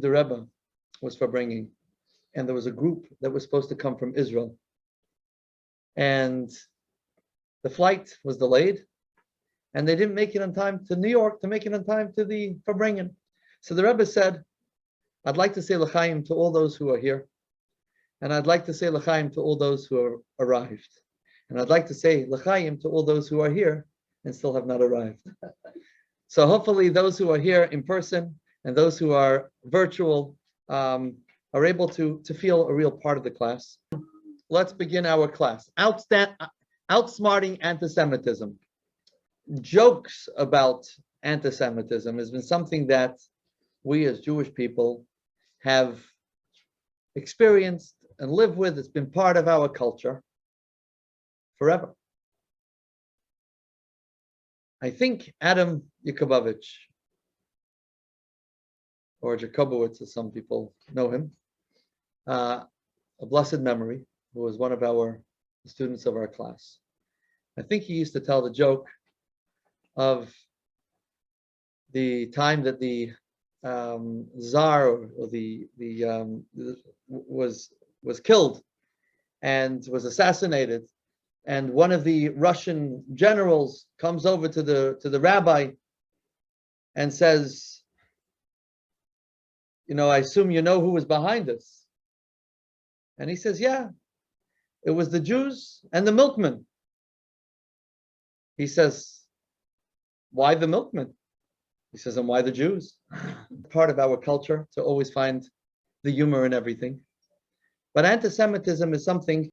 the Rebbe was bringing, and there was a group that was supposed to come from Israel, and the flight was delayed, and they didn't make it on time to New York to make it on time to the Farbrengen. So the Rebbe said, "I'd like to say l'chaim to all those who are here, and I'd like to say l'chaim to all those who are arrived, and I'd like to say l'chaim to all those who are here and still have not arrived." So hopefully those who are here in person and those who are virtual are able to feel a real part of the class. Let's begin our class. Outsmarting anti-Semitism. Jokes about anti-Semitism has been something that we as Jewish people have experienced and lived with. It's been part of our culture forever. I think Adam Yakubovich, or Jacobowitz, as some people know him, a blessed memory, who was one of our students of our class. I think he used to tell the joke of the time that the Tsar or was killed and was assassinated, and one of the Russian generals comes over to the rabbi and says, "I assume you know who was behind this?" And he says, "Yeah, it was the Jews and the milkmen." He says, "Why the milkmen?" He says, "And why the Jews?" Part of our culture to always find the humor in everything. But anti-Semitism is something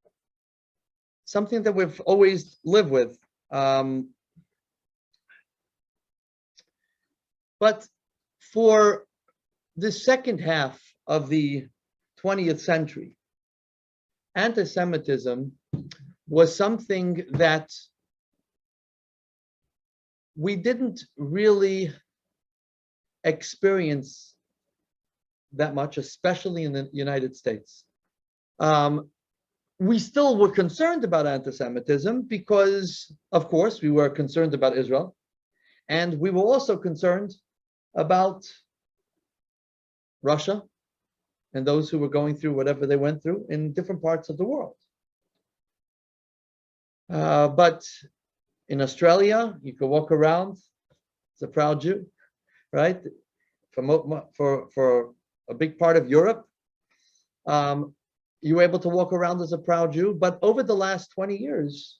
that we've always lived with. But for the second half of the 20th century, anti-Semitism was something that we didn't really experience that much, especially in the United States. We still were concerned about anti-Semitism because, of course, we were concerned about Israel, and we were also concerned about Russia and those who were going through whatever they went through in different parts of the world. But in Australia, you could walk around as a proud Jew, right? For a big part of Europe, you were able to walk around as a proud Jew. But over the last 20 years,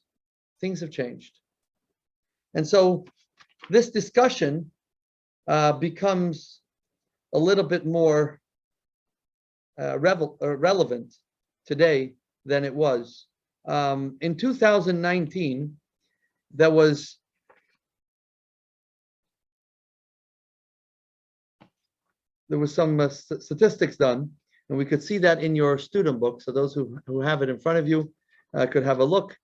things have changed. And so this discussion becomes a little bit more relevant today than it was. In 2019, there was some statistics done, and we could see that in your student book. So those who have it in front of you could have a look.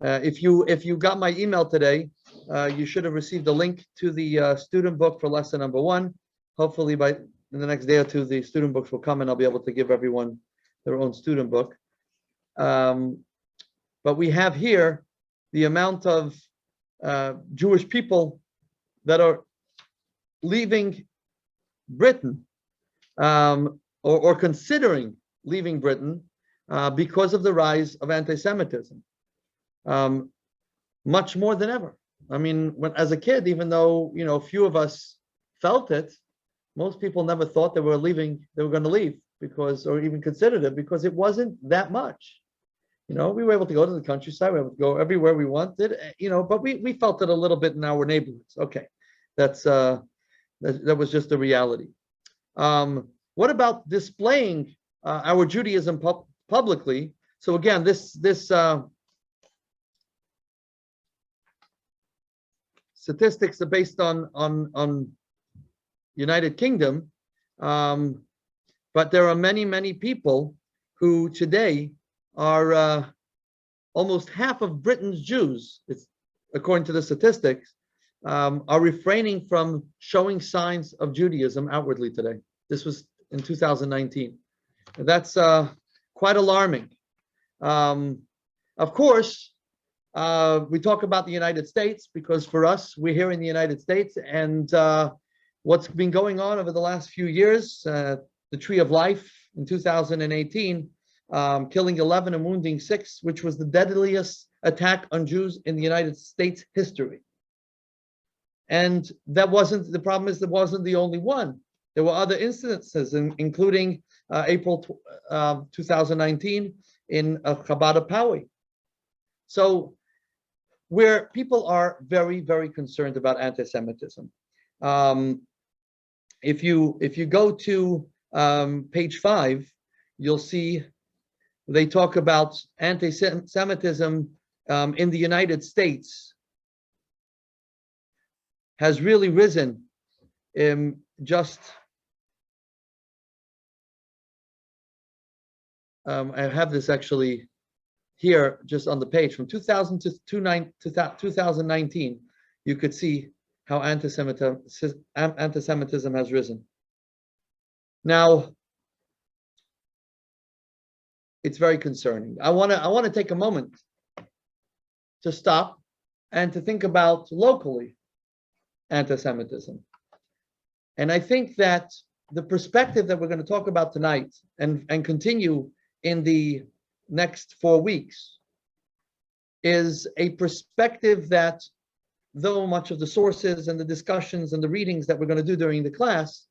If you got my email today, you should have received a link to the student book for lesson number 1. Hopefully in the next day or two, the student books will come and I'll be able to give everyone their own student book. But we have here the amount of Jewish people that are leaving Britain or considering leaving Britain because of the rise of anti-Semitism. Much more than ever. I mean, as a kid, even though few of us felt it, most people never thought they were going to leave or even considered it, because it wasn't that much. We were able to go to the countryside, we were able to go everywhere we wanted, but we felt it a little bit in our neighborhoods. Okay, that was just the reality. What about displaying our Judaism publicly? So again, this statistics are based on United Kingdom, but there are many people who today are almost half of Britain's Jews, according to the statistics, are refraining from showing signs of Judaism outwardly today. This was in 2019. That's quite alarming. Of course, we talk about the United States because for us, we're here in the United States, and what's been going on over the last few years, the Tree of Life in 2018, killing 11 and wounding 6, which was the deadliest attack on Jews in the United States history. And that wasn't, the problem is that wasn't the only one. There were other incidences, including April 2019 in Chabad Paui. So where people are very, very concerned about anti-Semitism. If you go to page 5, you'll see they talk about anti-Semitism in the United States has really risen just I have this actually here just on the page from 2000 to 2019. You could see how anti-Semitism has risen. Now, it's very concerning. I want to take a moment to stop and to think about locally anti-Semitism. And I think that the perspective that we're going to talk about tonight and continue in the next 4 weeks is a perspective that, though much of the sources and the discussions and the readings that we're going to do during the class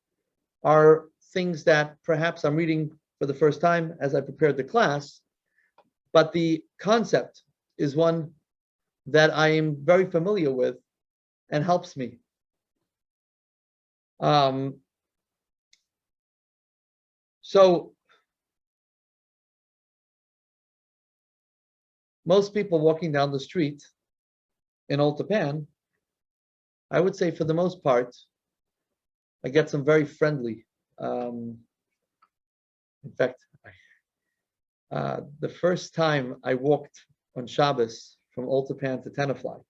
are things that perhaps I'm reading for the first time as I prepared the class, but the concept is one that I am very familiar with and helps me. So most people walking down the street in Old Japan, I would say for the most part, I get some very friendly. In fact, the first time I walked on Shabbos from Old Japan to Tenafly,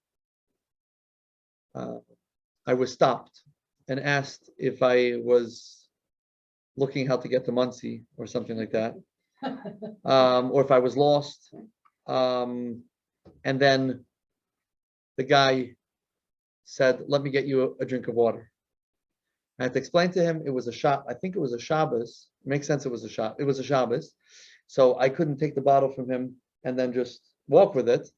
I was stopped and asked if I was looking how to get to Muncie or something like that, or if I was lost. And then the guy said, "Let me get you a drink of water." I had to explain to him it was a shop. I think it was a Shabbos. It makes sense. It was a shop. It was a Shabbos, so I couldn't take the bottle from him and then just walk with it.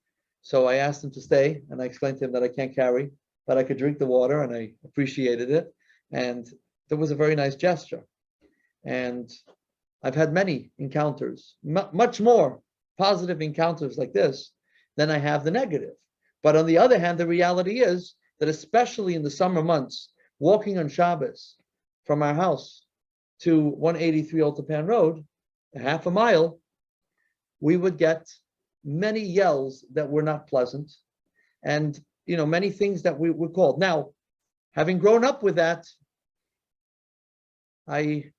So I asked him to stay, and I explained to him that I can't carry, but I could drink the water, and I appreciated it. And that was a very nice gesture. And I've had many encounters, much more positive encounters like this than I have the negative. But on the other hand, the reality is that especially in the summer months, walking on Shabbos from our house to 183 Old Japan Road, a half a mile, we would get many yells that were not pleasant, and many things that we were called. Now, having grown up with that, I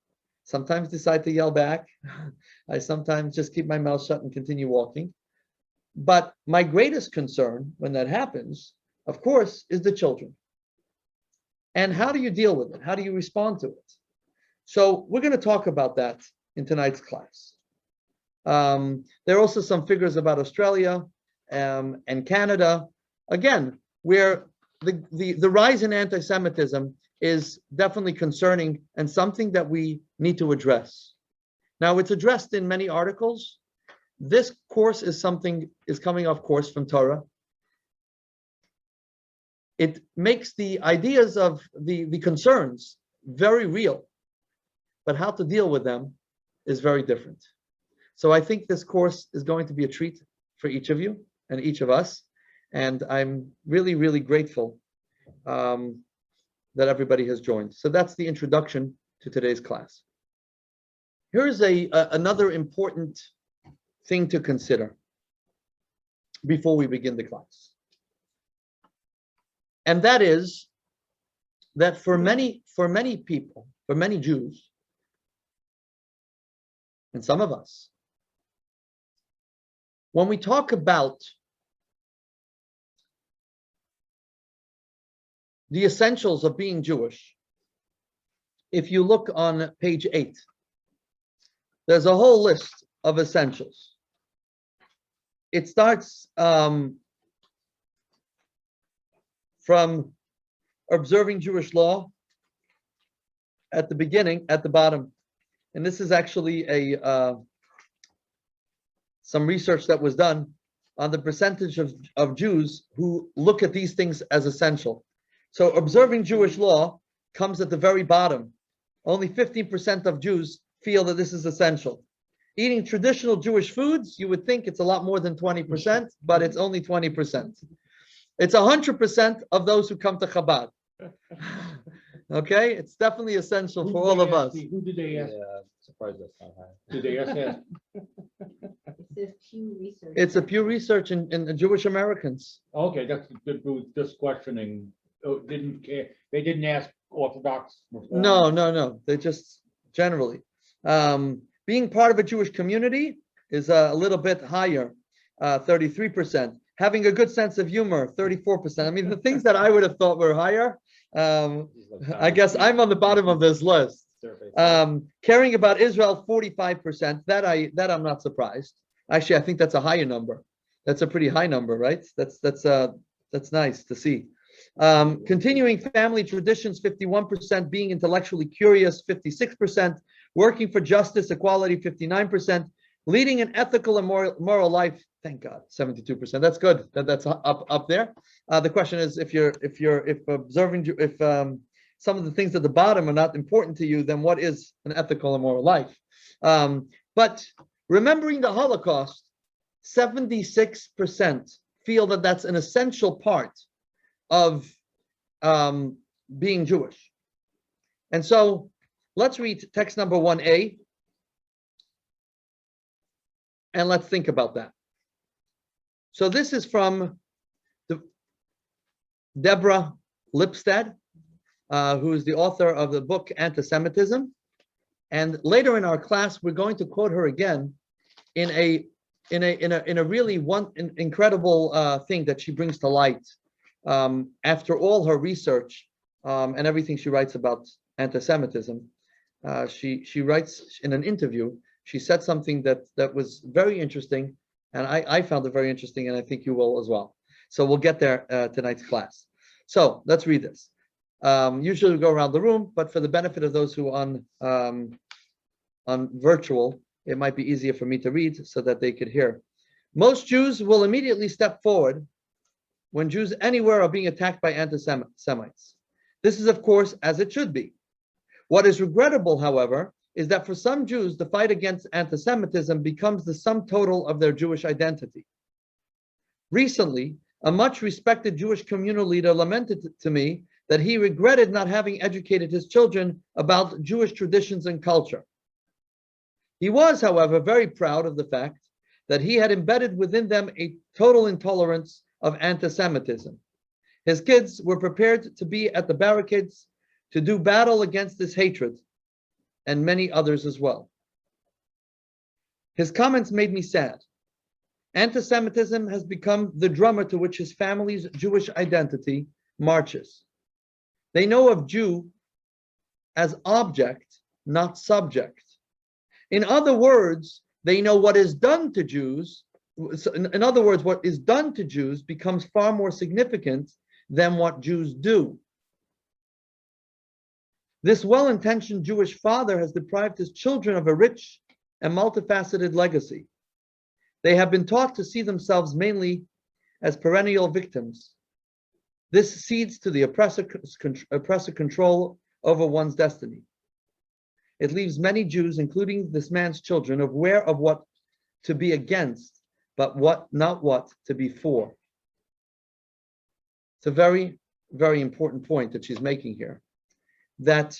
sometimes decide to yell back. I sometimes just keep my mouth shut and continue walking. But my greatest concern when that happens, of course, is the children. And how do you deal with it? How do you respond to it? So we're going to talk about that in tonight's class. There are also some figures about Australia and Canada, again, where the rise in anti-Semitism is definitely concerning and something that we need to address. Now, it's addressed in many articles. This course is coming off course from Torah. It makes the ideas of the concerns very real, but how to deal with them is very different. So I think this course is going to be a treat for each of you and each of us. And I'm really, really grateful that everybody has joined. So that's the introduction to today's class. Here's another important thing to consider before we begin the class. And that is that for many people, for many Jews, and some of us, when we talk about the essentials of being Jewish, if you look on page 8, there's a whole list of essentials. It starts from observing Jewish law, at the beginning, at the bottom. And this is actually some research that was done on the percentage of Jews who look at these things as essential. So observing Jewish law comes at the very bottom. Only 15% of Jews feel that this is essential. Eating traditional Jewish foods, you would think it's a lot more than 20%, but it's only 20%. It's 100% of those who come to Chabad. Okay, it's definitely essential for all of us. Who did they ask? Yeah, surprised that's not high. Did they ask? It says Pew Research. It's a Pew Research in Jewish Americans. Okay, that's just questioning. Oh, didn't care. They didn't ask Orthodox. No. They just generally. Being part of a Jewish community is a little bit higher, 33%. Having a good sense of humor, 34%. I mean, the things that I would have thought were higher, I guess I'm on the bottom of this list. Caring about Israel, 45%. That I'm not surprised. Actually, I think that's a higher number. That's a pretty high number, right? That's nice to see. Continuing family traditions, 51%. Being intellectually curious, 56%. Working for justice, equality, 59%. Leading an ethical and moral life, thank God, 72%. That's good. That's up there. The question is, if some of the things at the bottom are not important to you, then what is an ethical and moral life? But remembering the Holocaust, 76% feel that that's an essential part of being Jewish. And so let's read text number 1a. And let's think about that. So this is from Deborah Lipstadt, who is the author of the book Antisemitism. And later in our class, we're going to quote her again in a really incredible thing that she brings to light after all her research and everything she writes about anti-Semitism. She writes in an interview. She said something that was very interesting, and I found it very interesting, and I think you will as well. So we'll get there tonight's class. So let's read this. Usually we go around the room, but for the benefit of those who on virtual, it might be easier for me to read so that they could hear. Most Jews will immediately step forward when Jews anywhere are being attacked by anti-Semites. This is, of course, as it should be. What is regrettable, however, is that for some Jews, the fight against anti-Semitism becomes the sum total of their Jewish identity. Recently, a much respected Jewish communal leader lamented to me that he regretted not having educated his children about Jewish traditions and culture. He was, however, very proud of the fact that he had embedded within them a total intolerance of anti-Semitism. His kids were prepared to be at the barricades to do battle against this hatred, and many others as well. His comments made me sad. Anti-Semitism has become the drummer to which his family's Jewish identity marches. They know of Jew as object, not subject. In other words, they know what is done to Jews. In other words, what is done to Jews becomes far more significant than what Jews do. This well-intentioned Jewish father has deprived his children of a rich and multifaceted legacy. They have been taught to see themselves mainly as perennial victims. This cedes to the oppressor control over one's destiny. It leaves many Jews, including this man's children, aware of what to be against, but not what to be for. It's a very, very important point that she's making here. That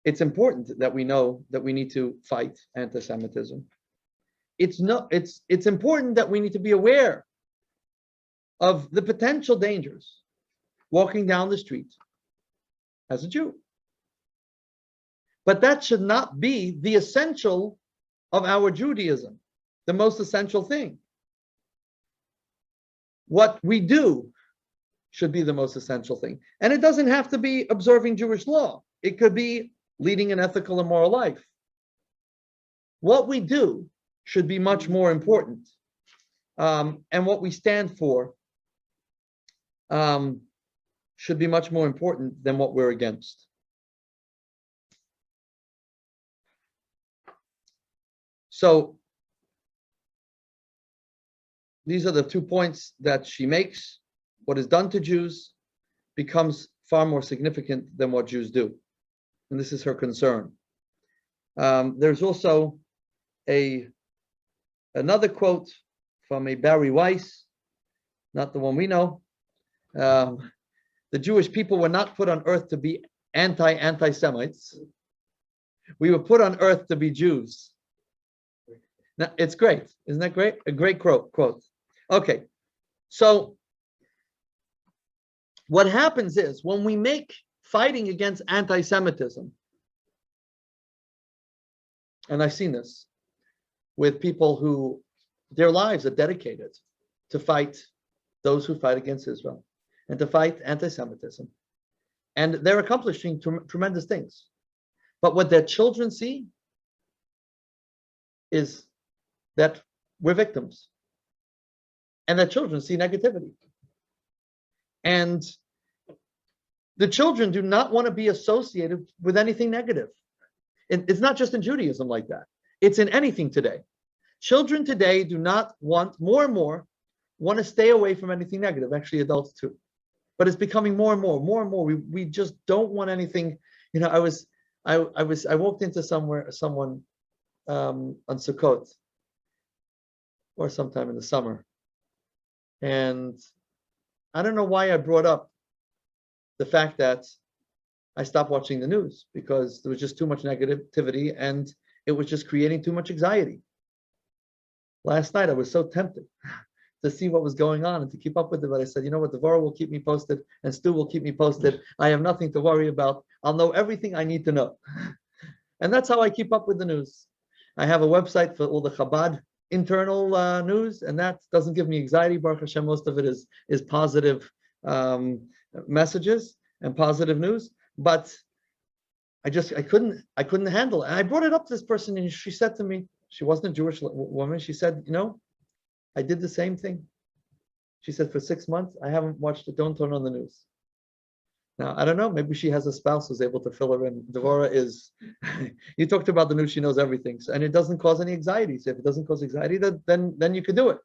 it's important that we know that we need to fight anti-Semitism. It's important that we need to be aware of the potential dangers walking down the street as a Jew. But that should not be the essential of our Judaism, the most essential thing. What we do should be the most essential thing. And it doesn't have to be observing Jewish law. It could be leading an ethical and moral life. What we do should be much more important. And what we stand for should be much more important than what we're against. So these are the 2 points that she makes. What is done to Jews becomes far more significant than what Jews do. And this is her concern. There's also another quote from a Barry Weiss, not the one we know. The Jewish people were not put on earth to be anti-Semites. We were put on earth to be Jews. Now, it's great. Isn't that great? A great quote. Okay. So what happens is when we make fighting against anti-Semitism, and I've seen this with people who their lives are dedicated to fight those who fight against Israel and to fight anti-Semitism. And they're accomplishing tremendous things. But what their children see is that we're victims. And their children see negativity. And the children do not want to be associated with anything negative. It's not just in Judaism like that. It's in anything today. Children today do not want, more and more, want to stay away from anything negative. Actually, adults too. But it's becoming more and more. We just don't want anything. You know, I walked into someone on Sukkot or sometime in the summer, and I don't know why I brought up the fact that I stopped watching the news because there was just too much negativity and it was just creating too much anxiety. Last night I was so tempted to see what was going on and to keep up with it, but I said, you know what, Devorah will keep me posted and Stu will keep me posted. I have nothing to worry about. I'll know everything I need to know. And that's how I keep up with the news. I have a website for all the Chabad internal news, and that doesn't give me anxiety. Baruch Hashem, most of it is positive messages and positive news. But I couldn't handle it. And I brought it up to this person, and she said to me, she wasn't a Jewish woman. She said, you know, I did the same thing. She said, for 6 months, I haven't watched it. Don't turn on the news. Now, I don't know. Maybe she has a spouse who's able to fill her in. Devorah is, you talked about the news. She knows everything. So, and it doesn't cause any anxiety. So if it doesn't cause anxiety, then you could do it.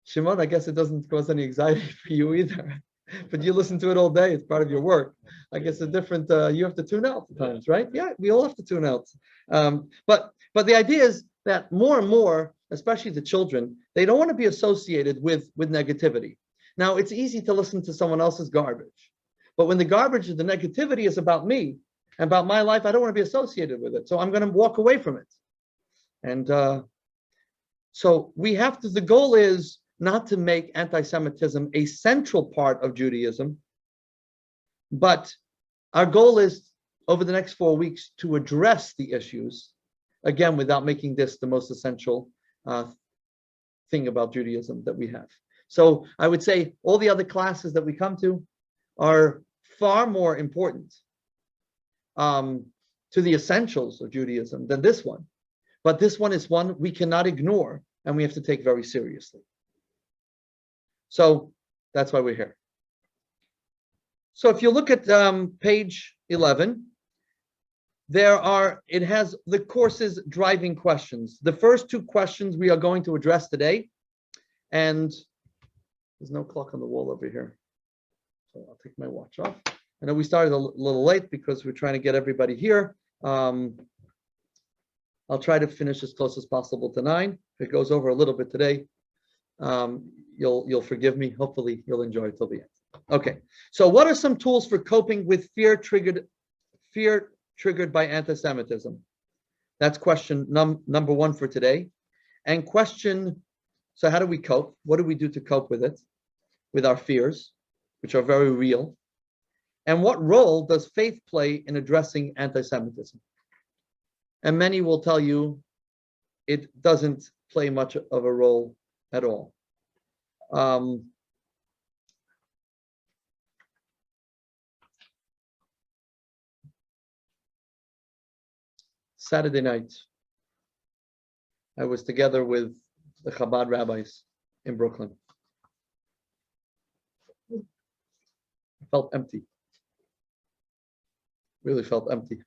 Shimon, I guess it doesn't cause any anxiety for you either. But you listen to it all day. It's part of your work. I guess a different, you have to tune out at times, right? Yeah, we all have to tune out. But the idea is that more and more, especially the children, they don't want to be associated with negativity. Now, it's easy to listen to someone else's garbage. But when the garbage of the negativity is about me, and about my life, I don't want to be associated with it. So I'm going to walk away from it. And so we have to, the goal is not to make anti-Semitism a central part of Judaism, but our goal is over the next 4 weeks to address the issues, again, without making this the most essential thing about Judaism that we have. So I would say all the other classes that we come to are far more important to the essentials of Judaism than this one. But this one is one we cannot ignore and we have to take very seriously. So that's why we're here. So if you look at page 11, it has the course's driving questions. The first 2 questions we are going to address today, and there's no clock on the wall over here. So I'll take my watch off. I know we started a little late because we're trying to get everybody here. I'll try to finish as close as possible to 9. If it goes over a little bit today, you'll forgive me. Hopefully you'll enjoy it till the end. Okay, so what are some tools for coping with fear triggered by anti-Semitism? That's question number 1 for today. And so how do we cope? What do we do to cope with it, with our fears, which are very real? And what role does faith play in addressing anti-Semitism? And many will tell you it doesn't play much of a role at all. Saturday night, I was together with the Chabad rabbis in Brooklyn. I felt empty. Really felt empty.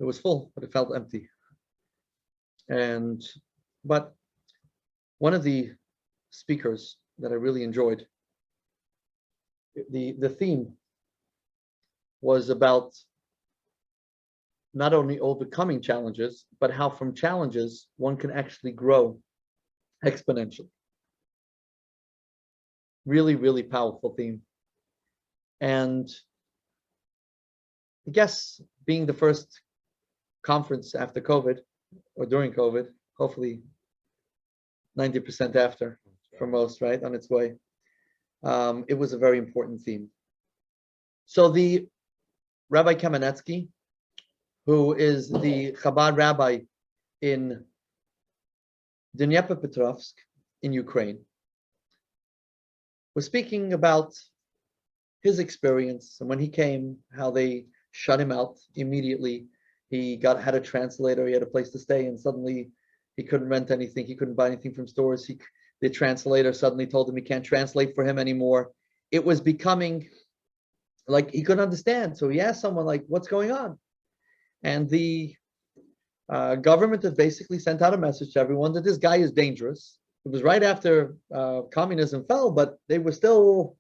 It was full, but it felt empty. But one of the speakers that I really enjoyed, the theme was about not only overcoming challenges, but how from challenges one can actually grow exponentially. Really, really powerful theme. And I guess being the first conference after COVID or during COVID, hopefully 90% after for most, right, on its way. It was a very important theme. So the Rabbi Kamenetsky, who is the Chabad rabbi in Dnipropetrovsk in Ukraine, was speaking about his experience and when he came, how they shut him out immediately. He had a translator, he had a place to stay, and suddenly he couldn't rent anything, he couldn't buy anything from stores. The translator suddenly told him he can't translate for him anymore. It was becoming like he couldn't understand. So he asked someone like, what's going on? And the government had basically sent out a message to everyone that this guy is dangerous. It was right after communism fell, but they were still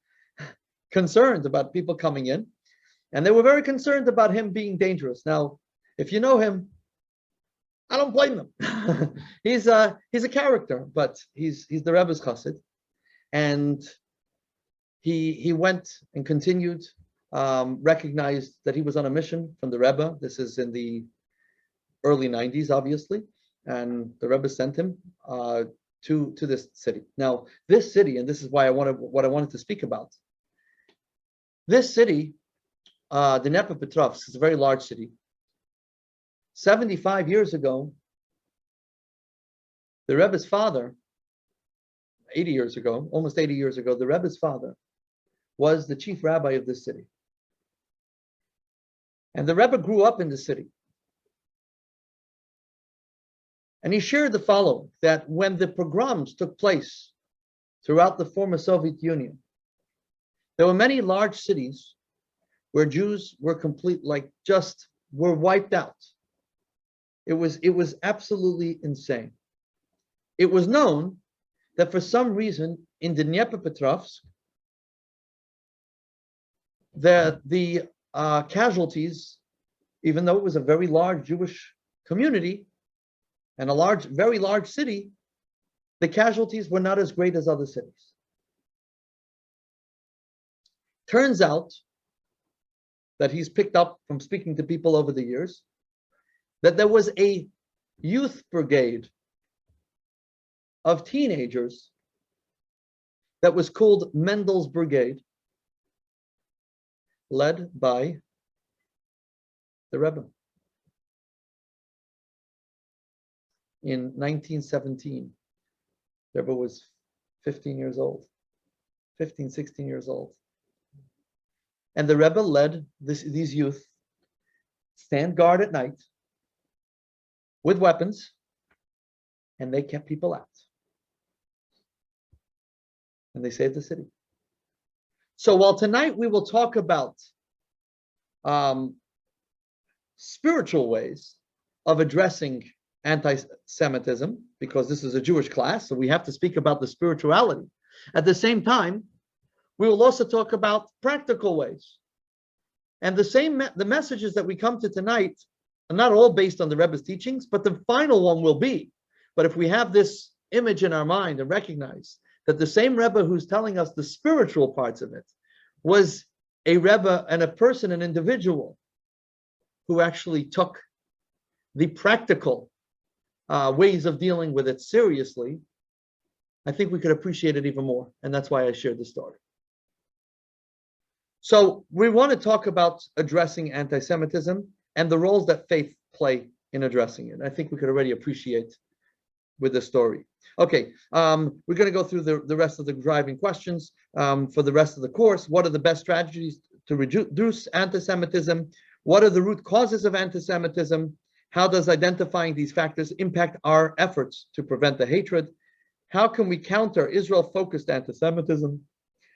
concerned about people coming in. And they were very concerned about him being dangerous. Now, if you know him, I don't blame him. He's a character, but he's the Rebbe's chassid. And he went and continued, recognized that he was on a mission from the Rebbe. This is in the early 90s, obviously. And the Rebbe sent him to this city. Now, this city, and this is why what I wanted to speak about. This city, Dnipropetrovsk, is a very large city. 75 years ago, the Rebbe's father, 80 years ago, almost 80 years ago, the Rebbe's father was the chief rabbi of this city. And the Rebbe grew up in the city. And he shared the following, that when the pogroms took place throughout the former Soviet Union, there were many large cities where Jews were were wiped out. It was absolutely insane. It was known that for some reason in Dnipropetrovsk, the casualties, even though it was a very large Jewish community and very large city, the casualties were not as great as other cities. Turns out that he's picked up from speaking to people over the years that there was a youth brigade of teenagers that was called Mendel's Brigade, led by the Rebbe. In 1917, the Rebbe was 15 years old, 16 years old. And the Rebbe led these youth stand guard at night with weapons, and they kept people out. And they saved the city. So while tonight we will talk about spiritual ways of addressing anti-Semitism, because this is a Jewish class, so we have to speak about the spirituality. At the same time, we will also talk about practical ways. And the messages that we come to tonight are not all based on the Rebbe's teachings, but the final one will be. But if we have this image in our mind and recognize that the same Rebbe who's telling us the spiritual parts of it was a Rebbe and a person, an individual, who actually took the practical ways of dealing with it seriously, I think we could appreciate it even more. And that's why I shared the story. So we want to talk about addressing anti-Semitism and the roles that faith play in addressing it. I think we could already appreciate with the story. Okay, we're going to go through the rest of the driving questions for the rest of the course. What are the best strategies to reduce anti-Semitism? What are the root causes of anti-Semitism? How does identifying these factors impact our efforts to prevent the hatred? How can we counter Israel-focused anti-Semitism?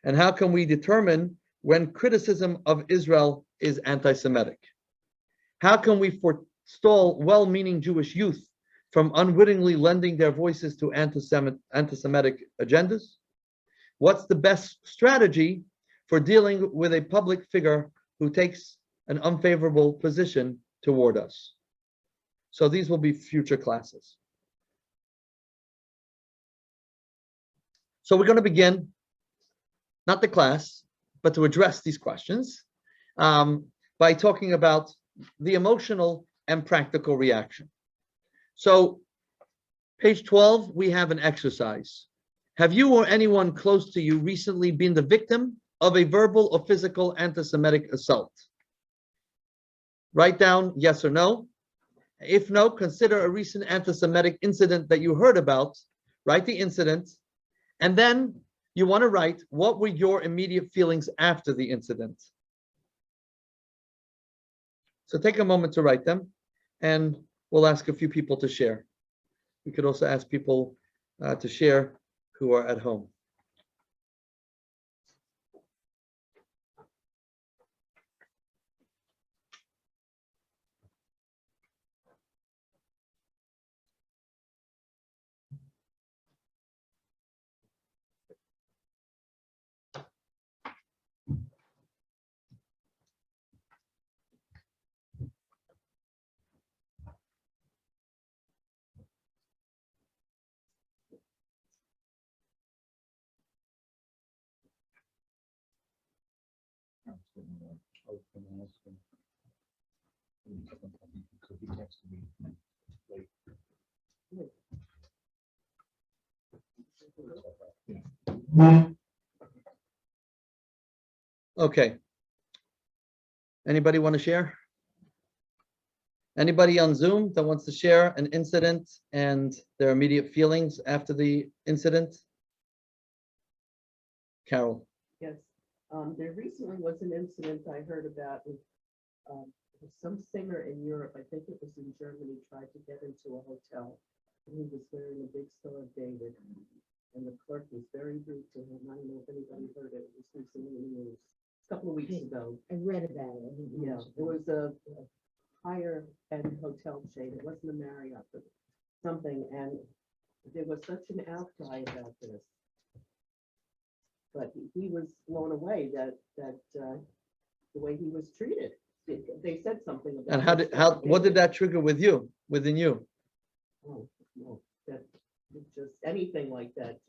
And how can we determine when criticism of Israel is anti-Semitic? How can we stall well-meaning Jewish youth from unwittingly lending their voices to anti-Semitic agendas? What's the best strategy for dealing with a public figure who takes an unfavorable position toward us? So these will be future classes. So we're going to begin, not the class, but to address these questions by talking about the emotional and practical reaction. So page 12, we have an exercise. Have you or anyone close to you recently been the victim of a verbal or physical anti-Semitic assault? Write down yes or no. If no, consider a recent anti-Semitic incident that you heard about. Write the incident. And then you want to write, what were your immediate feelings after the incident? So take a moment to write them, and we'll ask a few people to share. We could also ask people to share who are at home. Okay. Anybody want to share? Anybody on Zoom that wants to share an incident and their immediate feelings after the incident? Carol. Yes, there recently was an incident I heard about with some singer in Europe, I think it was in Germany, tried to get into a hotel. And he was wearing a big Star of David, and the clerk was very rude to him. I don't know if anybody heard it. It was recently in the news, a couple of weeks ago. I read about it. I didn't Yeah, watch it was a higher end hotel chain. It wasn't a Marriott, but something, and there was such an outcry about this. But he was blown away that the way he was treated. They said something about. And what did that trigger within you? Oh, no, that just anything like that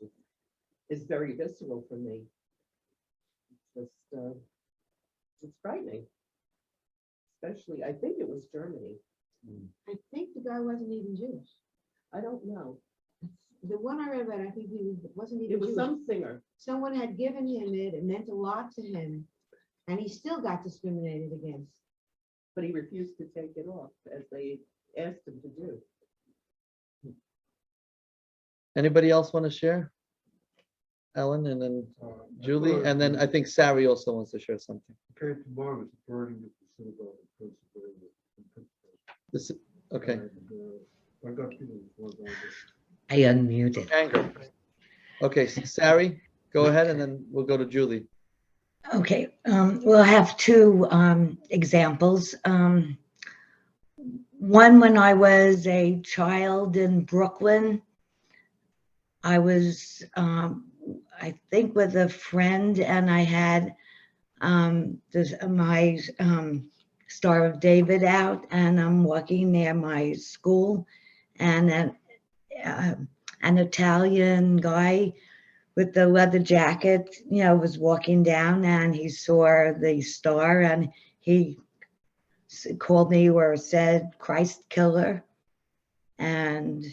is very visceral for me. It's frightening. Especially, I think it was Germany. I think the guy wasn't even Jewish. I don't know. The one I read about, I think wasn't even It was Jewish. some singer. Someone had given him it. It meant a lot to him, and he still got discriminated against. But he refused to take it off as they asked him to do. Anybody else want to share? Ellen, and then Julie, and then I think Sari also wants to share something. Okay, tomorrow is burning at the synagogue in Pennsylvania. Okay. And, I got people before that. I unmuted. Anger. Okay, Sari, go ahead, and then we'll go to Julie. Okay, we'll have two examples. One, when I was a child in Brooklyn, I was, I think, with a friend, and I had my Star of David out, and I'm walking near my school, and an Italian guy with the leather jacket, was walking down, and he saw the star, and he called me or said Christ killer. And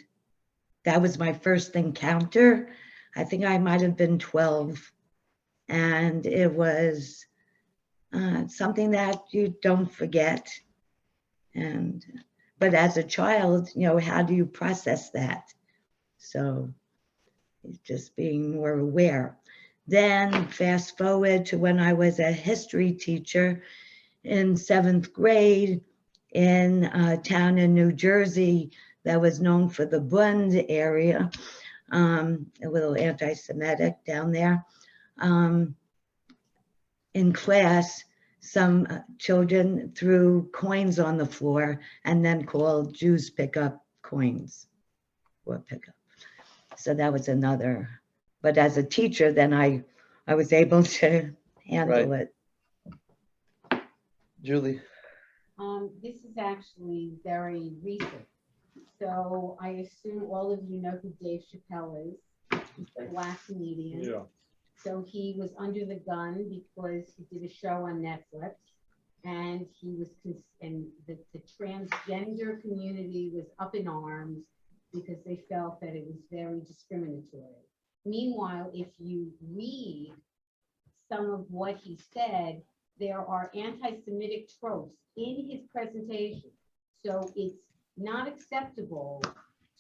that was my first encounter. I think I might have been 12. And it was something that you don't forget. But as a child, how do you process that? So just being more aware. Then fast forward to when I was a history teacher in 7th grade in a town in New Jersey that was known for the Bund area, a little anti-Semitic down there. In class, some children threw coins on the floor and then called Jews pick up coins or pick up. So that was another, but as a teacher, then I was able to handle Right. it. Julie, This is actually very recent. So I assume all of you know who Dave Chappelle is. He's the black comedian. Yeah. So he was under the gun because he did a show on Netflix, and he was, and the transgender community was up in arms because they felt that it was very discriminatory. Meanwhile, if you read some of what he said, there are anti-Semitic tropes in his presentation. So it's not acceptable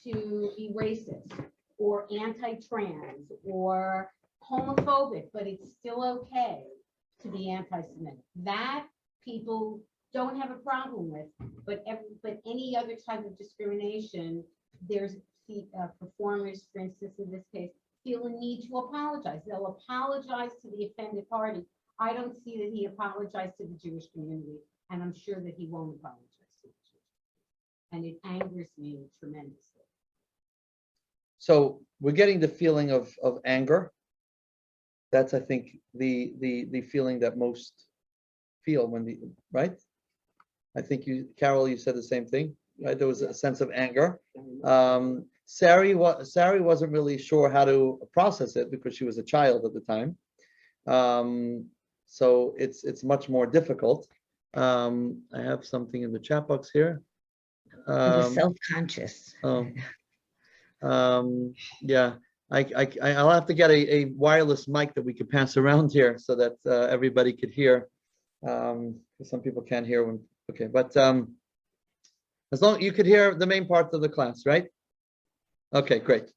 to be racist or anti-trans or homophobic, but it's still okay to be anti-Semitic. That people don't have a problem with, but any other type of discrimination, there's performers, for instance, in this case, feel a need to apologize. They'll apologize to the offended party. I don't see that he apologized to the Jewish community, and I'm sure that he won't apologize to the Jewish community. And it angers me tremendously. so we're getting the feeling of anger. That's, I think, the feeling that most feel when right? I think you, Carol, you said the same thing, right? There was a sense of anger. Sari wasn't really sure how to process it because she was a child at the time. So it's much more difficult. I have something in the chat box here. He was self-conscious. Yeah, I'll have to get a wireless mic that we could pass around here so that everybody could hear. Some people can't hear when, okay, but as long you could hear the main part of the class, right? Okay, great.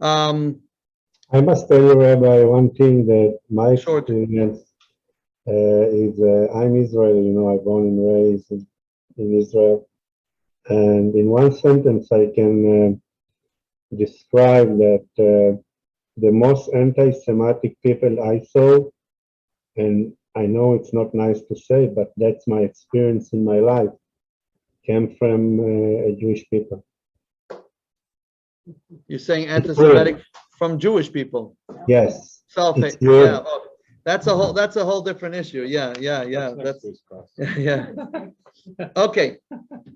I must tell you, Rabbi, one thing that my Sure. experience is I'm Israeli, you know, I'm born and raised in Israel. And in one sentence, I can describe that the most anti-Semitic people I saw, and I know it's not nice to say, but that's my experience in my life, came from Jewish people. You're saying anti-Semitic from Jewish people. Yes. Self-hate. It's true. Yeah, oh, that's a whole different issue. Yeah. That's yeah. Okay.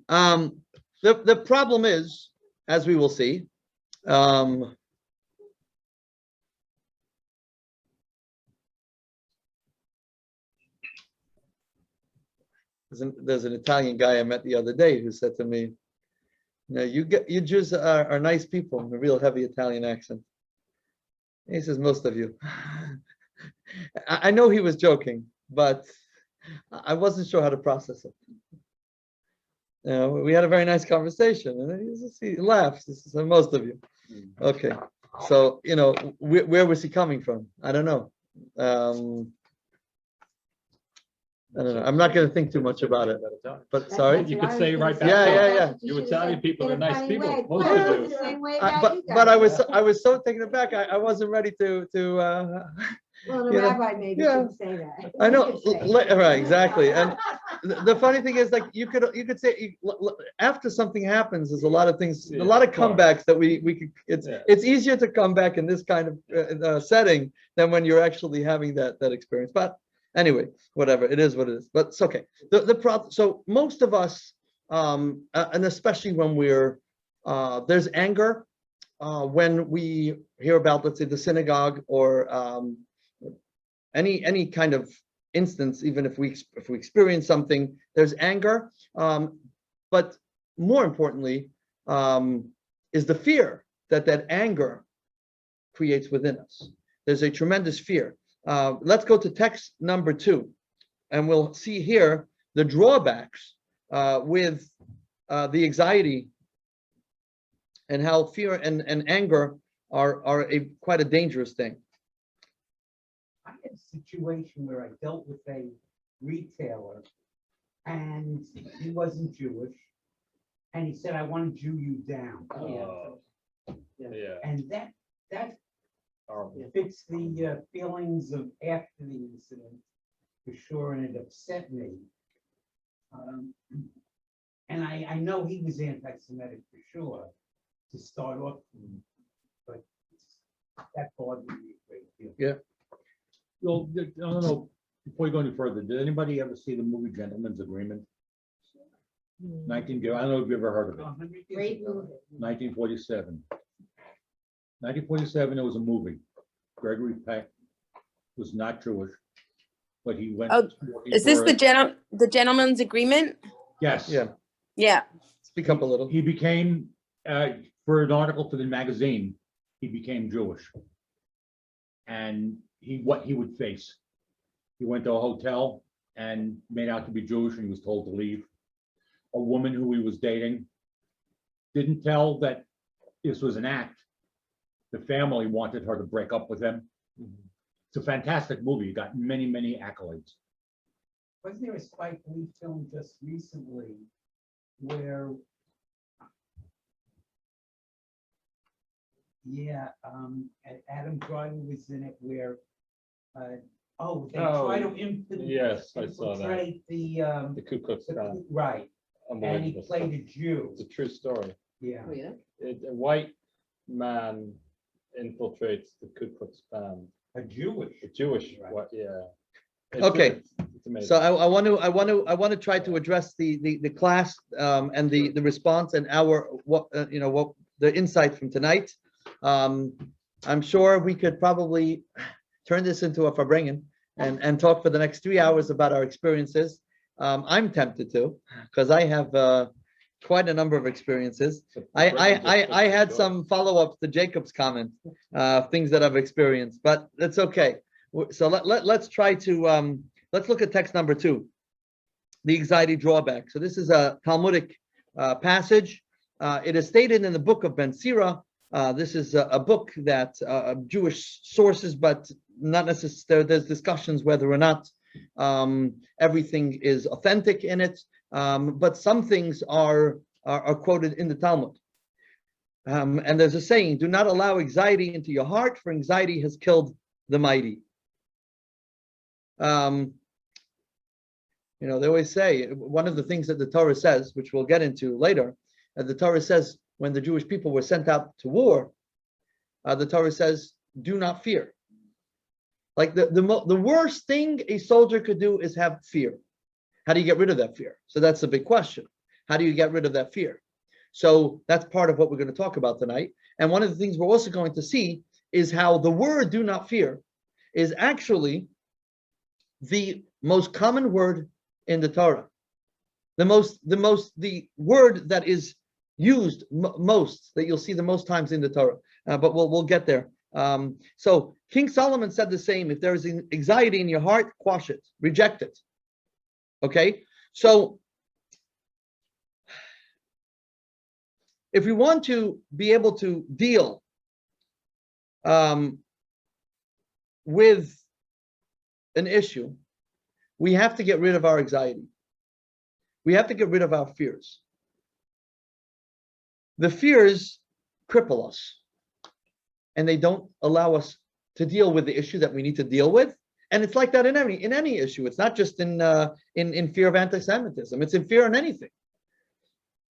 The problem is, as we will see, there's an Italian guy I met the other day who said to me, you Jews are nice people, a real heavy Italian accent. He says, most of you. I know he was joking, but I wasn't sure how to process it. We had a very nice conversation, and then he laughs. He says, most of you. Okay, so where was he coming from? I don't know. I don't know. I'm not going to think too much about it. But sorry. You could say right back. Yeah. You Italian people are nice people. Most Most of you. the same way But about you but guys. I was so taken aback. I wasn't ready to Well, the you know, rabbi maybe yeah. shouldn't say that. I know, You could say. right, exactly. And the funny thing is, like, you could say after something happens, there's a lot of things, a lot of comebacks that we could. It's easier to come back in this kind of setting than when you're actually having that experience. But anyway, whatever, it is what it is. But it's okay. The problem. So most of us, and especially when there's anger when we hear about, let's say, the synagogue or any kind of instance, even if we experience something, there's anger. But more importantly, is the fear that anger creates within us. There's a tremendous fear. Let's go to text number 2, and we'll see here the drawbacks with the anxiety and how fear and anger are quite a dangerous thing. I had a situation where I dealt with a retailer and he wasn't Jewish. And he said, I want to Jew you down. Yeah. And that Horrible. fits the feelings of after the incident. for sure, and it upset me. And I know he was anti-Semitic for sure to start off, but that bothered me a great deal. Well, I don't know, before you go any further, did anybody ever see the movie Gentleman's Agreement? I don't know if you ever heard of it. 100 years Great ago, movie. 1947. 1947, it was a movie. Gregory Peck was not Jewish, but he went. Oh, working Is this for the gentleman's agreement? Yes. Yeah, Yeah. speak up a little. He became, for an article for the magazine, he became Jewish. And what he would face. He went to a hotel and made out to be Jewish and he was told to leave. A woman who he was dating didn't tell that this was an act. The family wanted her to break up with him. It's a fantastic movie. It got many, many accolades. Wasn't there a Spike Lee film just recently where? Yeah, Adam Driver was in it where, they try to yes, I saw that. infiltrate the, The Ku Klux Klan. right, and he Unbelievable stuff. played a Jew, It's a true story. yeah. Oh, yeah? A white man infiltrates the Ku Klux Klan. A Jewish. A Jewish, Right. what? Yeah. Okay. It's amazing. So I want to try to address the class and the response and our what the insight from tonight. I'm sure we could probably turn this into a Farbrengen and talk for the next 3 hours about our experiences. I'm tempted to, because I have quite a number of experiences. I had some follow-ups to Jacob's comment, things that I've experienced, but that's okay. So let's try to let's look at text number 2, the anxiety drawback. So this is a Talmudic passage. It is stated in the book of Ben Sira. This is a book that Jewish sources, but not necessarily. There's discussions whether or not everything is authentic in it, but some things are quoted in the Talmud. And there's a saying: "Do not allow anxiety into your heart, for anxiety has killed the mighty." They always say one of the things that the Torah says, which we'll get into later, the Torah says when the Jewish people were sent out to war, the Torah says, "Do not fear." Like the worst thing a soldier could do is have fear. How do you get rid of that fear? So that's a big question. How do you get rid of that fear? So that's part of what we're going to talk about tonight. And one of the things we're also going to see is how the word "do not fear" is actually the most common word in the Torah. The word that is used most, that you'll see the most times in the Torah. But we'll get there. So King Solomon said the same: if there is anxiety in your heart, quash it, reject it. Okay, so if we want to be able to deal with an issue, we have to get rid of our anxiety. We have to get rid of our fears. The fears cripple us, and they don't allow us to deal with the issue that we need to deal with. And it's like that in any issue. It's not just in fear of anti-Semitism. It's in fear in anything.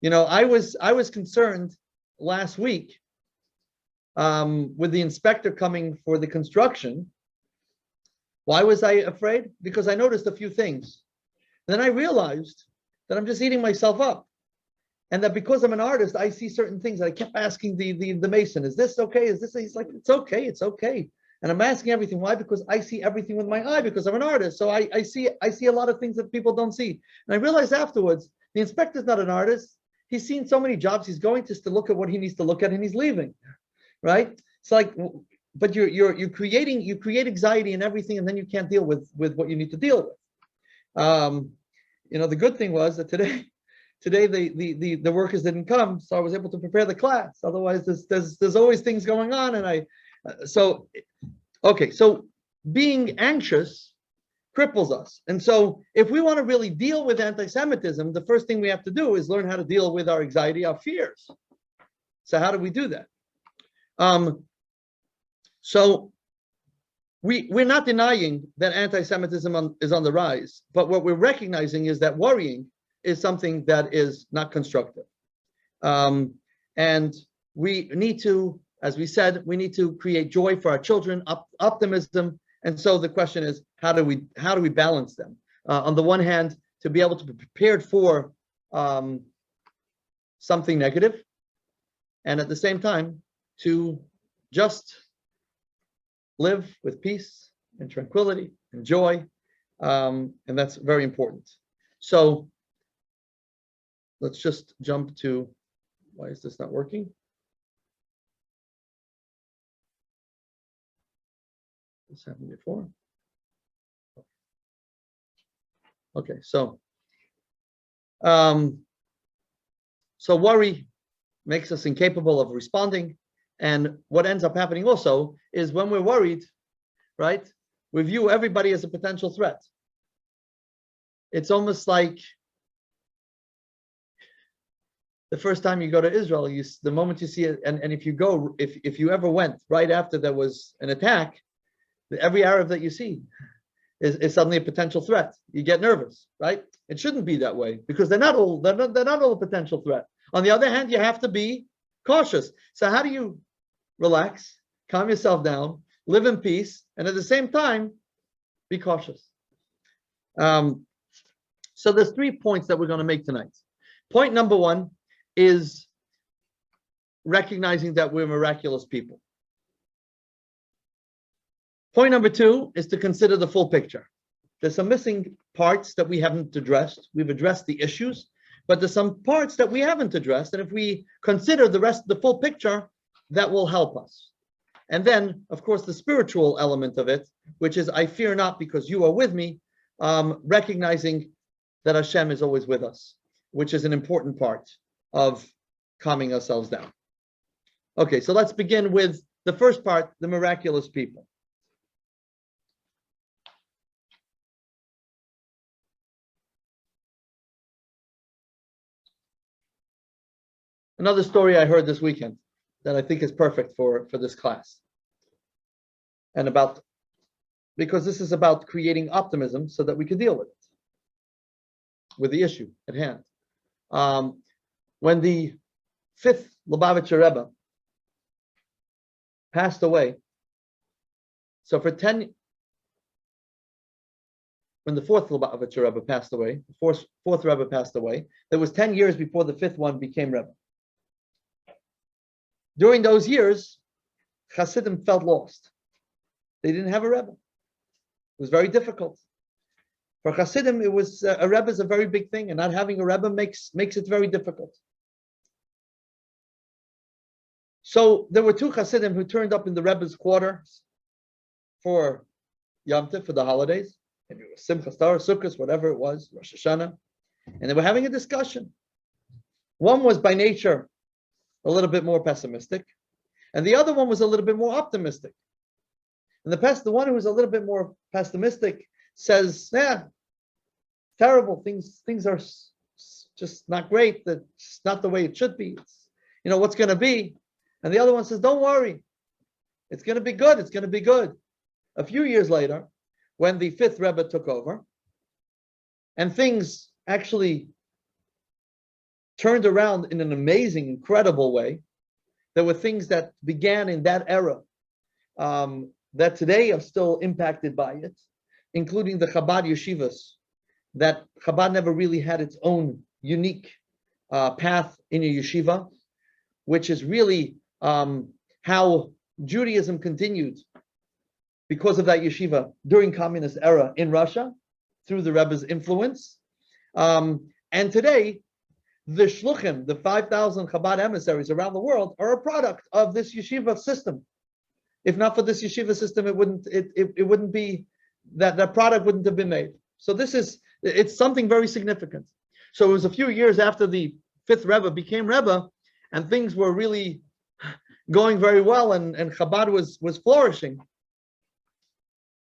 I was concerned last week with the inspector coming for the construction. Why was I afraid? Because I noticed a few things. Then I realized that I'm just eating myself up. And that because I'm an artist, I see certain things. I kept asking the mason, "Is this okay? Is this?" He's like, "It's okay, it's okay." And I'm asking everything. Why? Because I see everything with my eye, because I'm an artist. So I see a lot of things that people don't see. And I realized afterwards, the inspector's not an artist. He's seen so many jobs. He's going just to look at what he needs to look at, and he's leaving. Right? It's like, but you create anxiety in everything, and then you can't deal with what you need to deal with. The good thing was that today the workers didn't come, so I was able to prepare the class. Otherwise, there's always things going on, and so being anxious cripples us. And so if we want to really deal with anti-Semitism, the first thing we have to do is learn how to deal with our anxiety, our fears. So how do we do that? So we're not denying that anti-Semitism is on the rise, but what we're recognizing is that worrying is something that is not constructive. And we need to, as we said, we need to create joy for our children, optimism. And so the question is, how do we balance them? On the one hand, to be able to be prepared for something negative, and at the same time, to just live with peace and tranquility and joy, and that's very important. So let's just jump to, why is this not working? This happened before. Okay, so worry makes us incapable of responding, and what ends up happening also is when we're worried, right, we view everybody as a potential threat. It's almost like the first time you go to Israel, the moment you see it, and if you go, if you ever went right after there was an attack, every Arab that you see is suddenly a potential threat. You get nervous, right? It shouldn't be that way because they're not all a potential threat. On the other hand, you have to be cautious. So how do you relax, calm yourself down, live in peace, and at the same time, be cautious? So there's 3 points that we're going to make tonight. Point number 1 is recognizing that we're miraculous people. Point number 2 is to consider the full picture. There's some missing parts that we haven't addressed. We've addressed the issues, but there's some parts that we haven't addressed. And if we consider the full picture, that will help us. And then, of course, the spiritual element of it, which is, I fear not because you are with me, recognizing that Hashem is always with us, which is an important part of calming ourselves down. Okay, so let's begin with the first part, the miraculous people. Another story I heard this weekend that I think is perfect for this class. And because this is about creating optimism so that we can deal with it, with the issue at hand. When the 5th Lubavitcher Rebbe passed away, so when the 4th Lubavitcher Rebbe passed away, the 4th Rebbe passed away, there was 10 years before the 5th one became Rebbe. During those years, Hasidim felt lost. They didn't have a Rebbe. It was very difficult. For Hasidim, it was a Rebbe is a very big thing, and not having a Rebbe makes it very difficult. So there were 2 Hasidim who turned up in the Rebbe's quarters for Yom Tov, for the holidays, and it was Simchas Torah, Sukkot, whatever it was, Rosh Hashanah, and they were having a discussion. One was by nature a little bit more pessimistic, and the other one was a little bit more optimistic. And the one who was a little bit more pessimistic says, "Yeah, terrible things are just not great. That's not the way it should be. It's, what's going to be." And the other one says, "Don't worry, it's going to be good. It's going to be good." A few years later, when the 5th Rebbe took over, and things actually turned around in an amazing, incredible way. There were things that began in that era that today are still impacted by it, including the Chabad yeshivas, that Chabad never really had its own unique path in a yeshiva, which is really how Judaism continued because of that yeshiva during communist era in Russia, through the Rebbe's influence. And today, the shluchim, the 5,000 Chabad emissaries around the world, are a product of this yeshiva system. If not for this yeshiva system, it wouldn't be that product wouldn't have been made. So it's something very significant. So it was a few years after the 5th Rebbe became Rebbe, and things were really going very well, and Chabad was flourishing.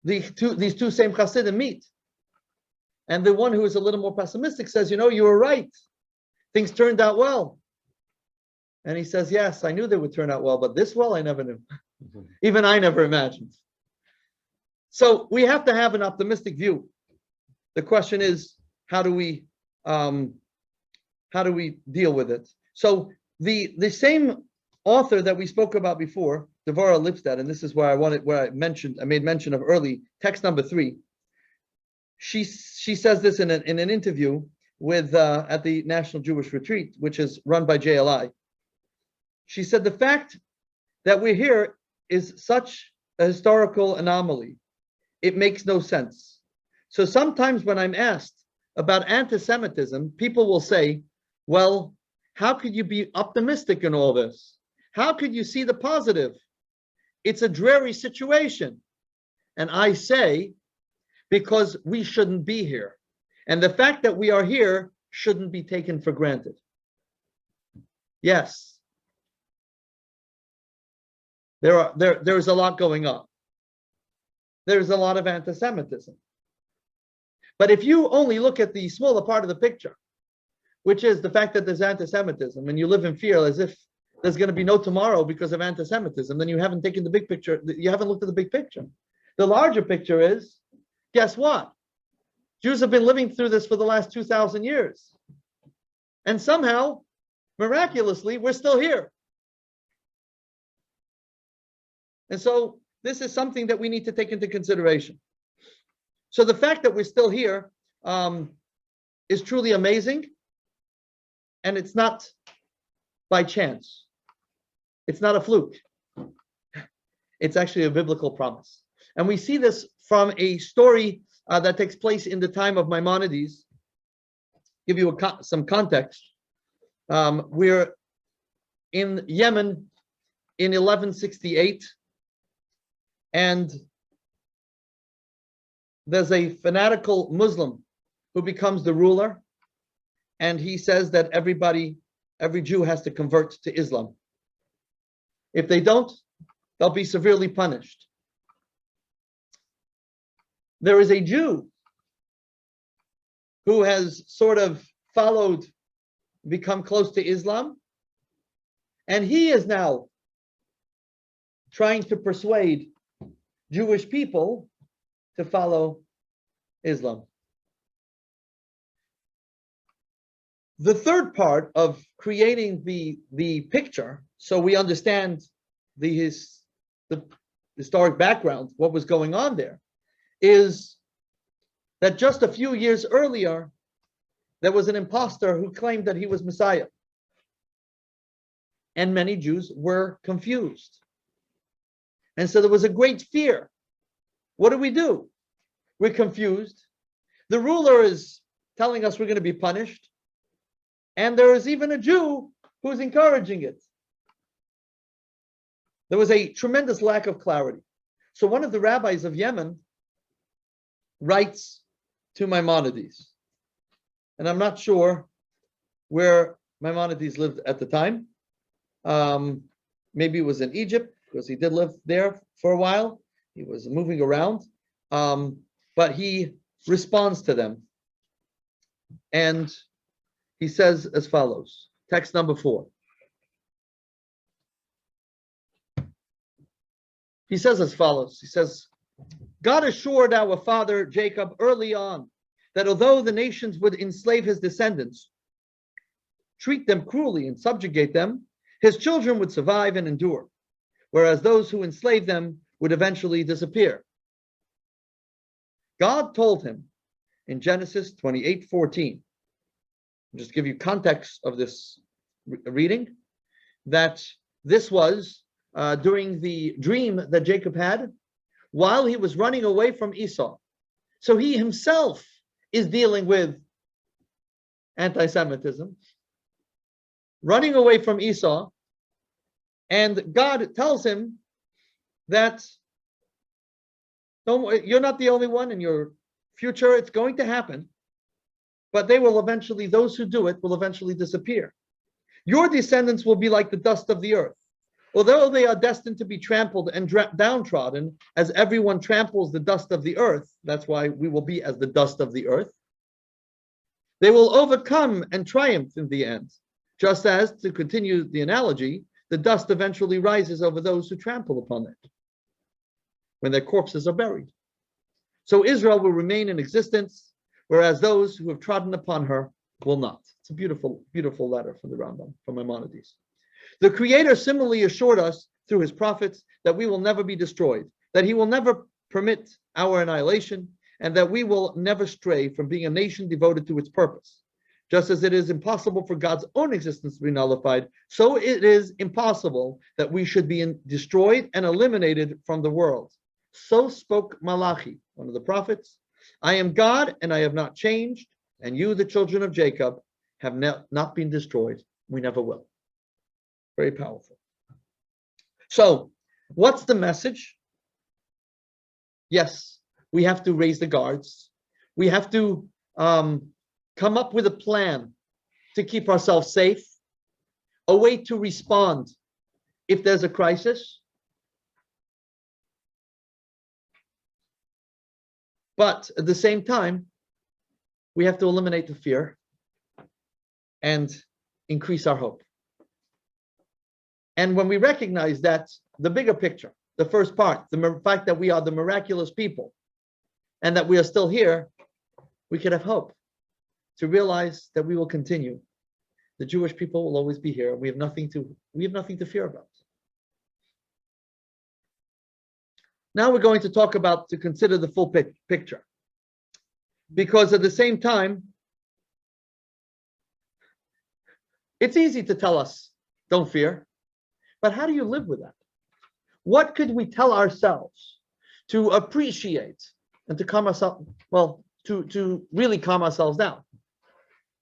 These two same Hasidim meet, and the one who is a little more pessimistic says, "You were right. Things turned out well." And he says, "Yes, I knew they would turn out well, but this well, I never knew. Even I never imagined." So we have to have an optimistic view. The question is, how do we deal with it? So the same author that we spoke about before, Devorah Lipstadt, and this is where I made mention of early, text number 3. She says this in an interview with at the National Jewish Retreat, which is run by JLI. She said the fact that we're here is such a historical anomaly. It makes no sense. So sometimes when I'm asked about anti-Semitism, people will say, well, how could you be optimistic in all this? How could you see the positive? It's a dreary situation. And I say, because we shouldn't be here. And the fact that we are here shouldn't be taken for granted. Yes. There's a lot going on. There's a lot of anti-Semitism. But if you only look at the smaller part of the picture, which is the fact that there's anti-Semitism, and you live in fear as if there's going to be no tomorrow because of anti-Semitism, then you haven't taken the big picture. You haven't looked at the big picture. The larger picture is, guess what? Jews have been living through this for the last 2,000 years. And somehow, miraculously, we're still here. And so this is something that we need to take into consideration. So the fact that we're still here is truly amazing. And it's not by chance. It's not a fluke. It's actually a biblical promise. And we see this from a story that takes place in the time of Maimonides. Give you some context. We're in Yemen in 1168. And there's a fanatical Muslim who becomes the ruler. And he says that every Jew has to convert to Islam. If they don't, they'll be severely punished. There is a Jew who has sort of become close to Islam, and he is now trying to persuade Jewish people to follow Islam. The third part of creating the picture, so we understand the historic background, what was going on there, is that just a few years earlier, there was an impostor who claimed that he was Messiah. And many Jews were confused. And so there was a great fear. What do? We're confused. The ruler is telling us we're going to be punished. And there is even a Jew who's encouraging it. There was a tremendous lack of clarity. So one of the rabbis of Yemen writes to Maimonides. And I'm not sure where Maimonides lived at the time. Maybe it was in Egypt, because he did live there for a while. He was moving around. But he responds to them. And he says as follows, text number 4. He says as follows, he says, God assured our father Jacob early on that although the nations would enslave his descendants, treat them cruelly and subjugate them, his children would survive and endure, whereas those who enslaved them would eventually disappear. God told him in Genesis 28:14, just give you context of this reading, that this was during the dream that Jacob had while he was running away from Esau. So he himself is dealing with anti-Semitism, running away from Esau, and God tells him that you're not the only one in your future, it's going to happen. But those who do it will eventually disappear. Your descendants will be like the dust of the earth. Although they are destined to be trampled and downtrodden, as everyone tramples the dust of the earth, that's why we will be as the dust of the earth, they will overcome and triumph in the end. Just as, to continue the analogy, the dust eventually rises over those who trample upon it when their corpses are buried. So Israel will remain in existence, whereas those who have trodden upon her will not. It's a beautiful, beautiful letter from the Rambam, from Maimonides. The Creator similarly assured us through his prophets that we will never be destroyed, that he will never permit our annihilation, and that we will never stray from being a nation devoted to its purpose. Just as it is impossible for God's own existence to be nullified, so it is impossible that we should be destroyed and eliminated from the world. So spoke Malachi, one of the prophets. I am God and I have not changed, and you, the children of Jacob, have not been destroyed. We never will. Very powerful. So, what's the message? Yes, we have to raise the guards. We have to come up with a plan to keep ourselves safe, a way to respond if there's a crisis. But at the same time, we have to eliminate the fear and increase our hope. And when we recognize that, the bigger picture, the first part, the fact that we are the miraculous people and that we are still here, we can have hope to realize that we will continue. The Jewish people will always be here. We have nothing to fear about. Now we're going to talk about, to consider the full picture. Because at the same time, it's easy to tell us, don't fear. But how do you live with that? What could we tell ourselves to appreciate and to calm ourselves, well, to really calm ourselves down?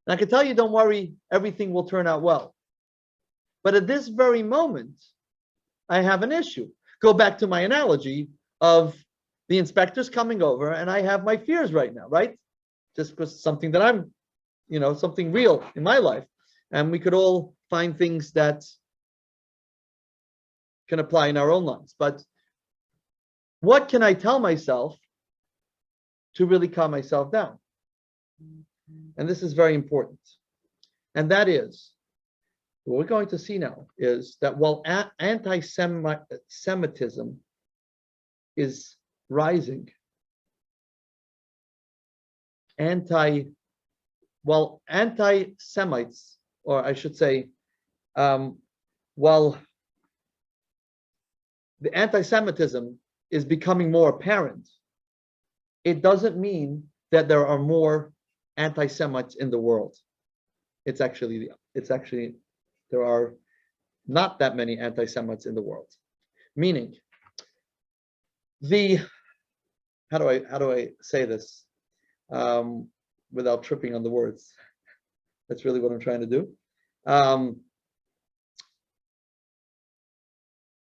And I can tell you, don't worry, everything will turn out well. But at this very moment, I have an issue. Go back to my analogy of the inspectors coming over, and I have my fears right now, right? Just because something that I'm, something real in my life. And we could all find things that can apply in our own lives. But what can I tell myself to really calm myself down? And this is very important. And that is, what we're going to see now is that while anti-Semitism is rising, anti-Semites, or I should say, while the anti-Semitism is becoming more apparent, it doesn't mean that there are more anti-Semites in the world. It's actually there are not that many anti-Semites in the world. Meaning, how do I say this without tripping on the words? That's really what I'm trying to do.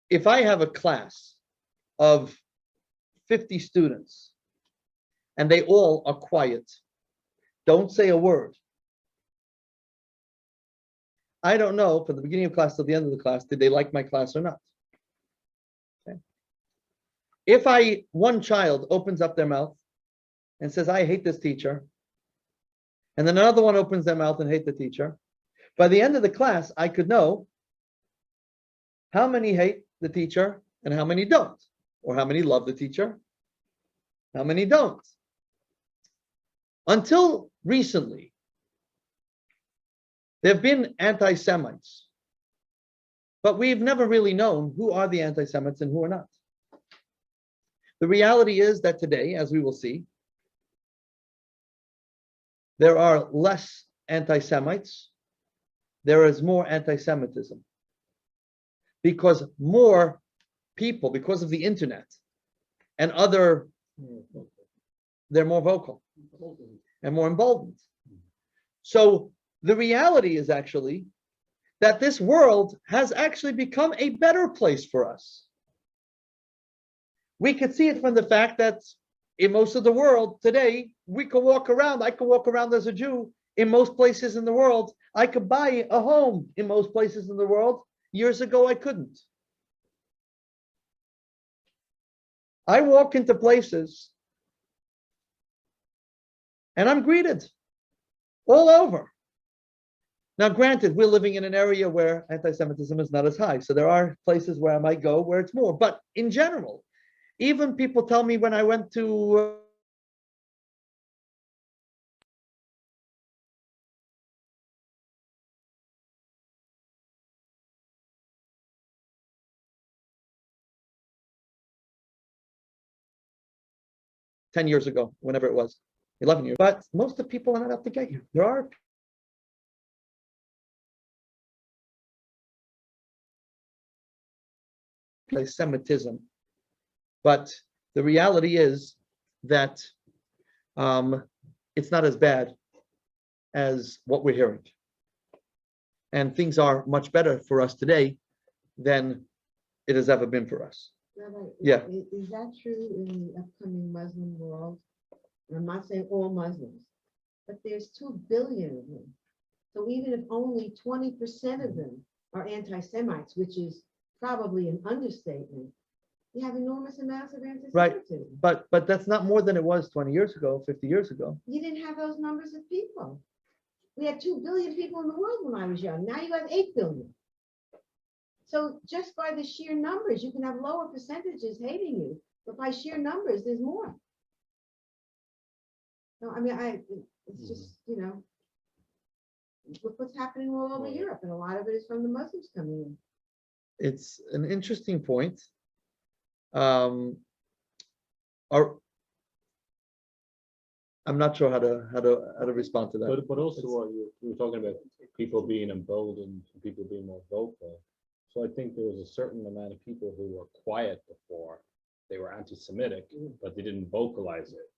If I have a class of 50 students and they all are quiet, don't say a word, I don't know from the beginning of class to the end of the class, did they like my class or not? Okay. If one child opens up their mouth and says, I hate this teacher, and then another one opens their mouth and hate the teacher, by the end of the class, I could know how many hate the teacher and how many don't, or how many love the teacher, how many don't. Until recently, there have been anti-Semites, but we've never really known who are the anti-Semites and who are not. The reality is that today, as we will see, there are less anti-Semites, there is more anti-Semitism. Because more people, because of the internet and they're more vocal and more emboldened. So the reality is actually that this world has actually become a better place for us. We could see it from the fact that in most of the world today, I could walk around as a Jew in most places in the world. I could buy a home in most places in the world. Years ago, I couldn't. I walk into places and I'm greeted all over. Now, granted, we're living in an area where anti-Semitism is not as high. So there are places where I might go where it's more. But in general, even people tell me when I went to 10 years ago, whenever it was, 11 years. But most of the people are not out to get you. There are anti-Semitism, but the reality is that it's not as bad as what we're hearing. And things are much better for us today than it has ever been for us. Rabbi, Yeah. Is that true in the upcoming Muslim world? And I'm not saying all Muslims, but there's 2 billion of them. So even if only 20% of them are anti-Semites, which is probably an understatement, you have enormous amounts of anti-Semitism. But that's not more than it was 20 years ago, 50 years ago. You didn't have those numbers of people. We had 2 billion people in the world when I was young. Now you have 8 billion. So just by the sheer numbers, you can have lower percentages hating you, but by sheer numbers, there's more. No, I mean, it's just, you know, look what's happening all over Europe, and a lot of it is from the Muslims coming in. It's an interesting point. I'm not sure how to respond to that. But also what you were talking about, people being emboldened, people being more vocal. So I think there was a certain amount of people who were quiet before. They were anti-Semitic, but they didn't vocalize it.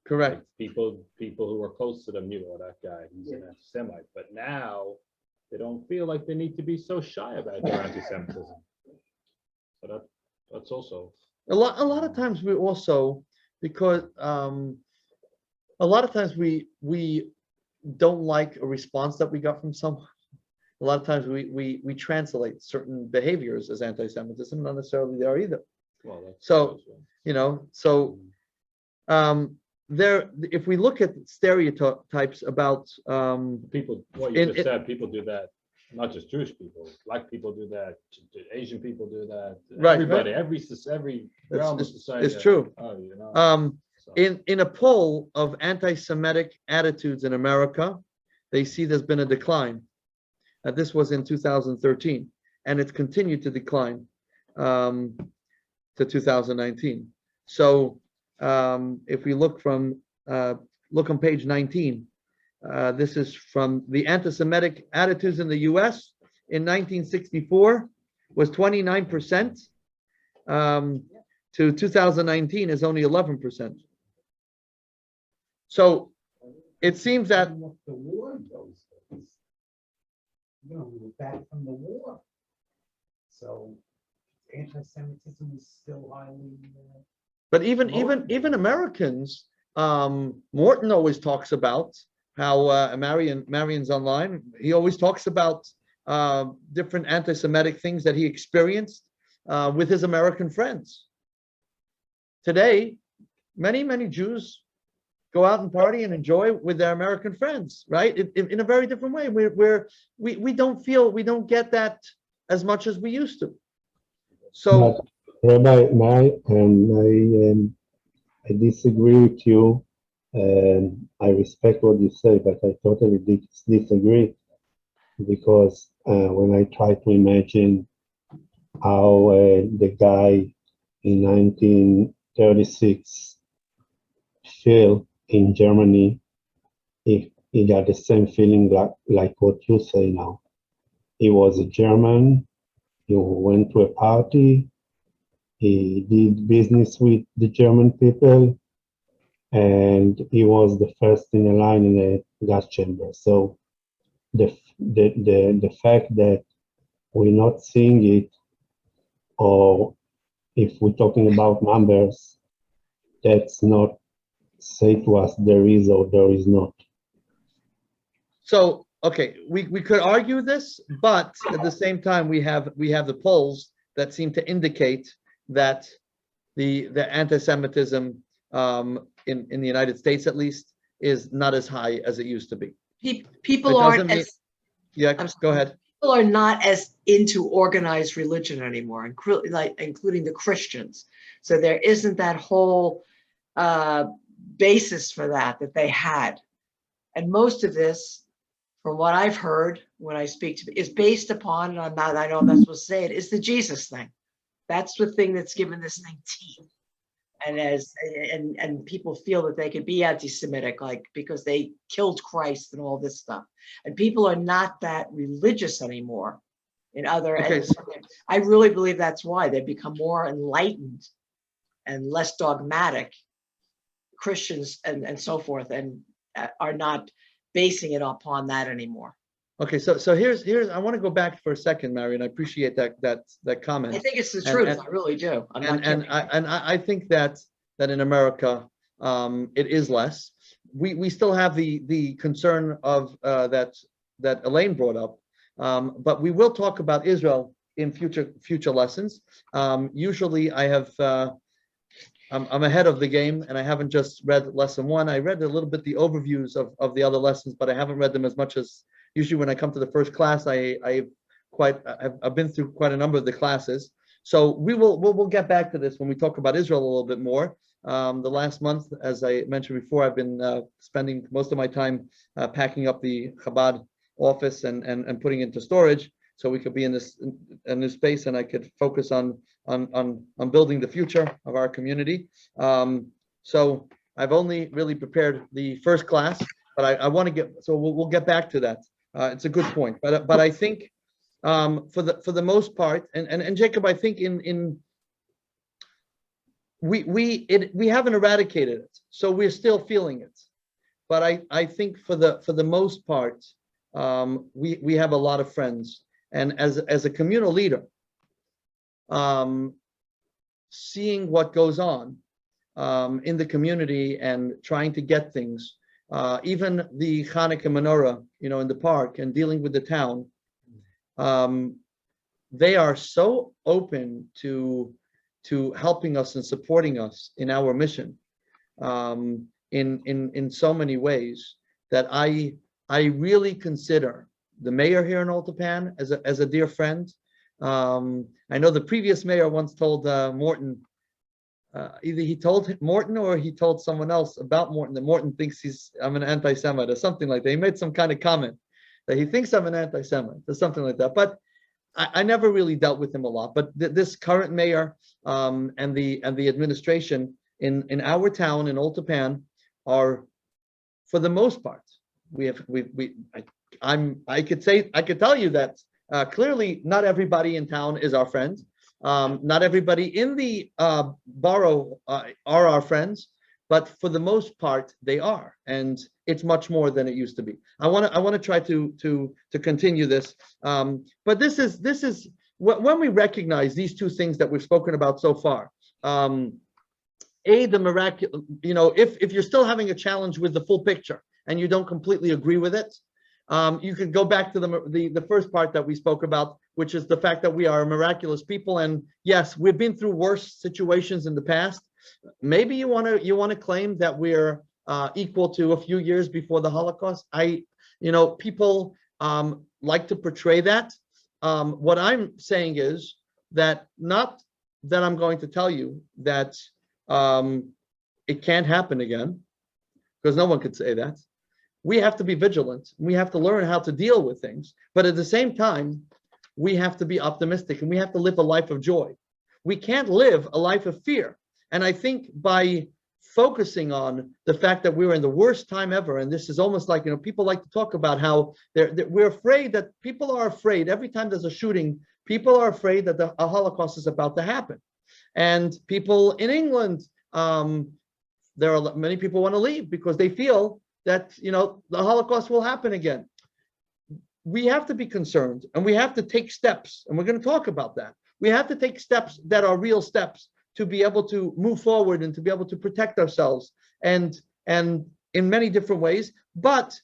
Correct. Like people who were close to them knew, oh, that guy, he's an anti-Semite. But now they don't feel like they need to be so shy about their anti-Semitism. So that's also A lot of times we also, because a lot of times we don't like a response that we got from someone. A lot of times we translate certain behaviors as anti-Semitism, not necessarily they are either. well. That's So, you know, so there, if we look at stereotypes about people, what you just said, people do that. Not just Jewish people, black people do that, Asian people do that. Right, Everybody, right. every realm of society. it's true. Oh, you know. So, In a poll of anti-Semitic attitudes in America, they see there's been a decline. This was in 2013, and it's continued to decline to 2019. So if we look on page 19, this is from the anti-Semitic attitudes in the U.S. in 1964 was 29%. To 2019 is only 11%. So it seems that The war goes, you know, we're back from the war. So anti-Semitism is still highly. but even Americans, Morton always talks about how Marion's online. He always talks about different anti-Semitic things that he experienced with his American friends. Today, many Jews go out and party and enjoy with their American friends, right? In a very different way. We don't get that as much as we used to. So, Rabbi, I disagree with you. I respect what you say, but I totally disagree, because when I try to imagine how the guy in 1936 felt in Germany, he got the same feeling like what you say now. He was a German, he went to a party, he did business with the German people, and he was the first in the line in a gas chamber. So the fact that we're not seeing it, or if we're talking about numbers, that's not say to us there is or there is not. So okay, we could argue this, but at the same time we have the polls that seem to indicate that the anti-Semitism in the United States, at least, is not as high as it used to be. People It aren't doesn't mean- as, Yeah, I'm go ahead. people are not as into organized religion anymore, including the Christians. So there isn't that whole basis for that they had. And most of this, from what I've heard when I speak to, is based upon, and I know I'm not supposed to say it, is the Jesus thing. That's the thing that's given this thing teeth. and people feel that they could be anti-Semitic, like because they killed Christ and all this stuff. And people are not that religious anymore. In other, Okay. and I really believe that's why they've become more enlightened and less dogmatic Christians and so forth, and are not basing it upon that anymore. Okay, so here's I want to go back for a second, Marion. I appreciate that comment. I think it's the And- truth. and- I really do. I'm not And kidding. I think that in America, it is less. We still have the concern of that Elaine brought up, but we will talk about Israel in future lessons. Usually, I have I'm ahead of the game, and I haven't just read lesson one. I read a little bit the overviews of the other lessons, but I haven't read them as much as usually when I come to the first class. I've been through quite a number of the classes. So we'll get back to this when we talk about Israel a little bit more. The last month, as I mentioned before, I've been spending most of my time packing up the Chabad office and putting it into storage, so we could be in this new space, and I could focus on building the future of our community. So I've only really prepared the first class, but I want to get, so we'll get back to that. It's a good point, but I think for the most part, and Jacob, I think we haven't eradicated it, so we're still feeling it. But I think for the most part, we have a lot of friends, and as a communal leader, seeing what goes on in the community and trying to get things, even the Hanukkah menorah, in the park, and dealing with the town, they are so open to helping us and supporting us in our mission, in so many ways, that I really consider the mayor here in Altapan as a dear friend. I know the previous mayor once told Morton, either he told Morton or he told someone else about Morton, that Morton thinks I'm an anti-Semite or something like that. He made some kind of comment that he thinks I'm an anti-Semite or something like that. But I never really dealt with him a lot. But this current mayor and the administration in our town in Altapan are, for the most part, I could tell you that clearly not everybody in town is our friend. Not everybody in the borough are our friends, but for the most part they are, and it's much more than it used to be. I want to try to continue this, but this is when we recognize these two things that we've spoken about so far. The miraculous, if you're still having a challenge with the full picture and you don't completely agree with it, you could go back to the first part that we spoke about, which is the fact that we are a miraculous people. And yes, we've been through worse situations in the past. Maybe you want to claim that we're equal to a few years before the Holocaust. People like to portray that. What I'm saying is that, not that I'm going to tell you that it can't happen again, because no one could say that. We have to be vigilant. We have to learn how to deal with things. But at the same time, we have to be optimistic, and we have to live a life of joy. We can't live a life of fear. And I think by focusing on the fact that we're in the worst time ever, and this is almost like, people like to talk about how we're afraid, that people are afraid every time there's a shooting, people are afraid that a Holocaust is about to happen. And people in England, there are many people want to leave because they feel that the Holocaust will happen again. We have to be concerned, and we have to take steps, and we're going to talk about that. We have to take steps that are real steps to be able to move forward and to be able to protect ourselves, and in many different ways. But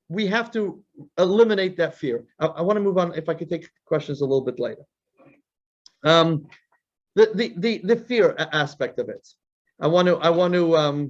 we have to eliminate that fear. I want to move on. If I could take questions a little bit later. The fear aspect of it. I want to.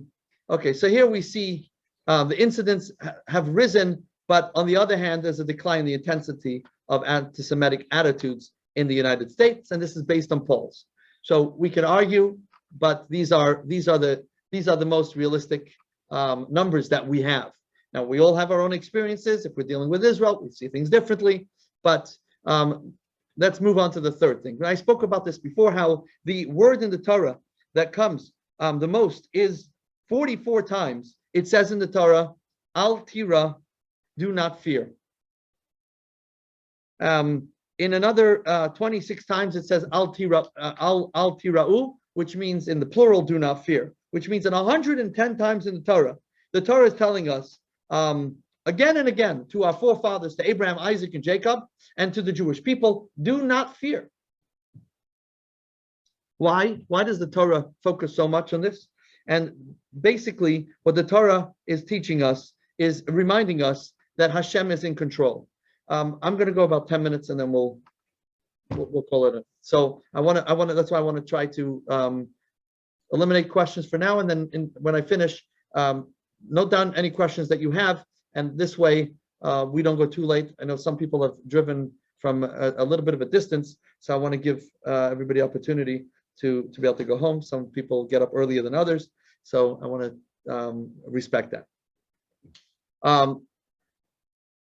Okay, so here we see. The incidents have risen, but on the other hand, there's a decline in the intensity of anti-Semitic attitudes in the United States, and this is based on polls. So we can argue, but these are the most realistic numbers that we have. Now, we all have our own experiences. If we're dealing with Israel, we see things differently. But let's move on to the third thing. I spoke about this before, how the word in the Torah that comes the most is 44 times. It says in the Torah, Al Tira, do not fear. In another 26 times, it says Al Tira'u, which means in the plural, do not fear, which means in 110 times in the Torah is telling us again and again to our forefathers, to Abraham, Isaac, and Jacob, and to the Jewish people, do not fear. Why? Why does the Torah focus so much on this? And basically, what the Torah is teaching us is reminding us that Hashem is in control. I'm going to go about 10 minutes, and then we'll call it. So I want to. That's why I want to try to eliminate questions for now, and then when I finish, note down any questions that you have, and this way we don't go too late. I know some people have driven from a little bit of a distance, so I want to give everybody opportunity to be able to go home. Some people get up earlier than others, so I want to respect that.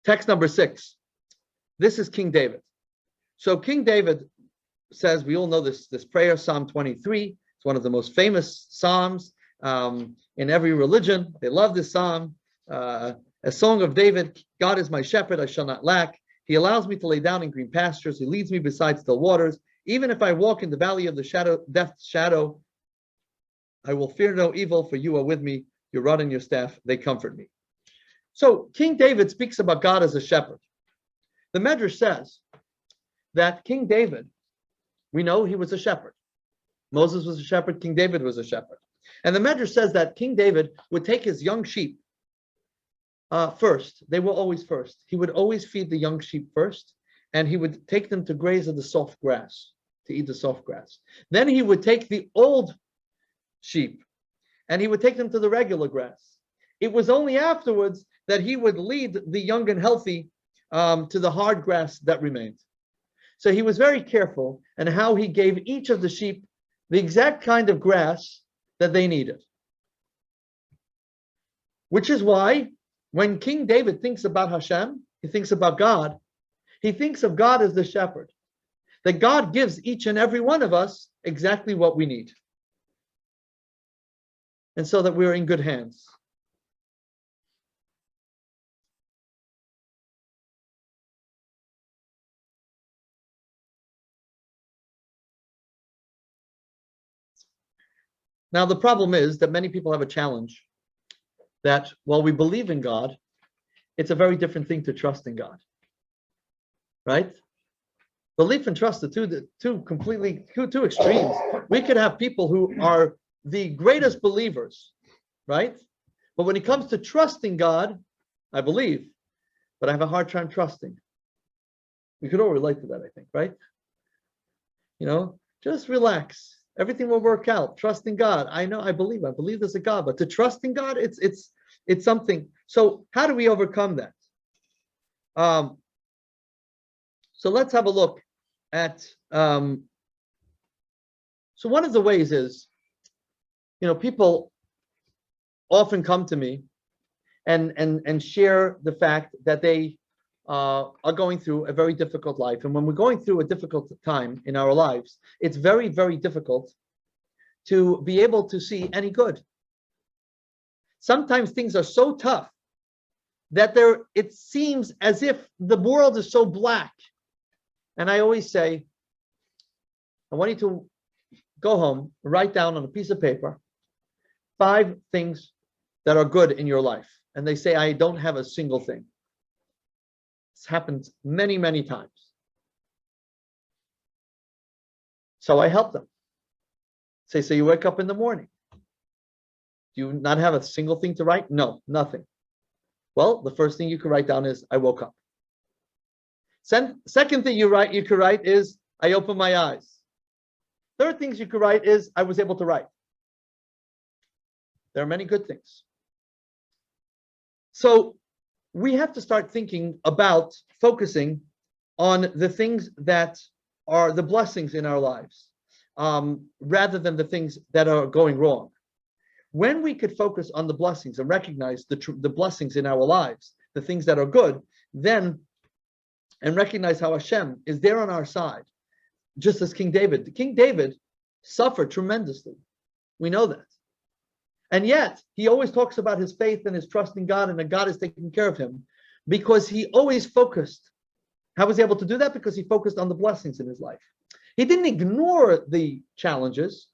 Text number 6. This is King David. So King David says, we all know this prayer, Psalm 23. It's one of the most famous psalms in every religion. They love this psalm. A song of David, God is my shepherd, I shall not lack. He allows me to lay down in green pastures. He leads me beside still waters. Even if I walk in the valley of the death's shadow, I will fear no evil, for you are with me. Your rod and your staff, they comfort me. So King David speaks about God as a shepherd. The Medrash says that King David, we know he was a shepherd. Moses was a shepherd, King David was a shepherd. And the Medrash says that King David would take his young sheep first. They were always first. He would always feed the young sheep first, and he would take them to graze on the soft grass, to eat the soft grass. Then he would take the old sheep, and he would take them to the regular grass. It was only afterwards that he would lead the young and healthy to the hard grass that remained. So he was very careful in how he gave each of the sheep the exact kind of grass that they needed. Which is why when King David thinks about Hashem, he thinks about God, he thinks of God as the shepherd. That God gives each and every one of us exactly what we need. And so that we're in good hands. Now, the problem is that many people have a challenge that while we believe in God, it's a very different thing to trust in God. Right? Belief and trust are two extremes. We could have people who are the greatest believers, right? But when it comes to trusting God, I believe, but I have a hard time trusting. We could all relate to that, I think, right? You know, just relax. Everything will work out. Trust in God. I know, I believe there's a God, but to trust in God, it's something. So how do we overcome that? So let's have a look at, so one of the ways is, you know, people often come to me and share the fact that they are going through a very difficult life. And when we're going through a difficult time in our lives, it's very, very difficult to be able to see any good. Sometimes things are so tough that it seems as if the world is so black. And I always say, I want you to go home, write down on a piece of paper 5 things that are good in your life. And they say, I don't have a single thing. This happens many, many times. So I help them. Say, so you wake up in the morning. Do you not have a single thing to write? No, nothing. Well, the first thing you can write down is, I woke up. Second thing you could write is, I opened my eyes. Third things you could write is, I was able to write. There are many good things. So we have to start thinking about focusing on the things that are the blessings in our lives, rather than the things that are going wrong. When we could focus on the blessings and recognize the blessings in our lives, the things that are good, then, and recognize how Hashem is there on our side, just as King David. King David suffered tremendously. We know that. And yet, he always talks about his faith and his trust in God and that God is taking care of him because he always focused. How was he able to do that? Because he focused on the blessings in his life. He didn't ignore the challenges,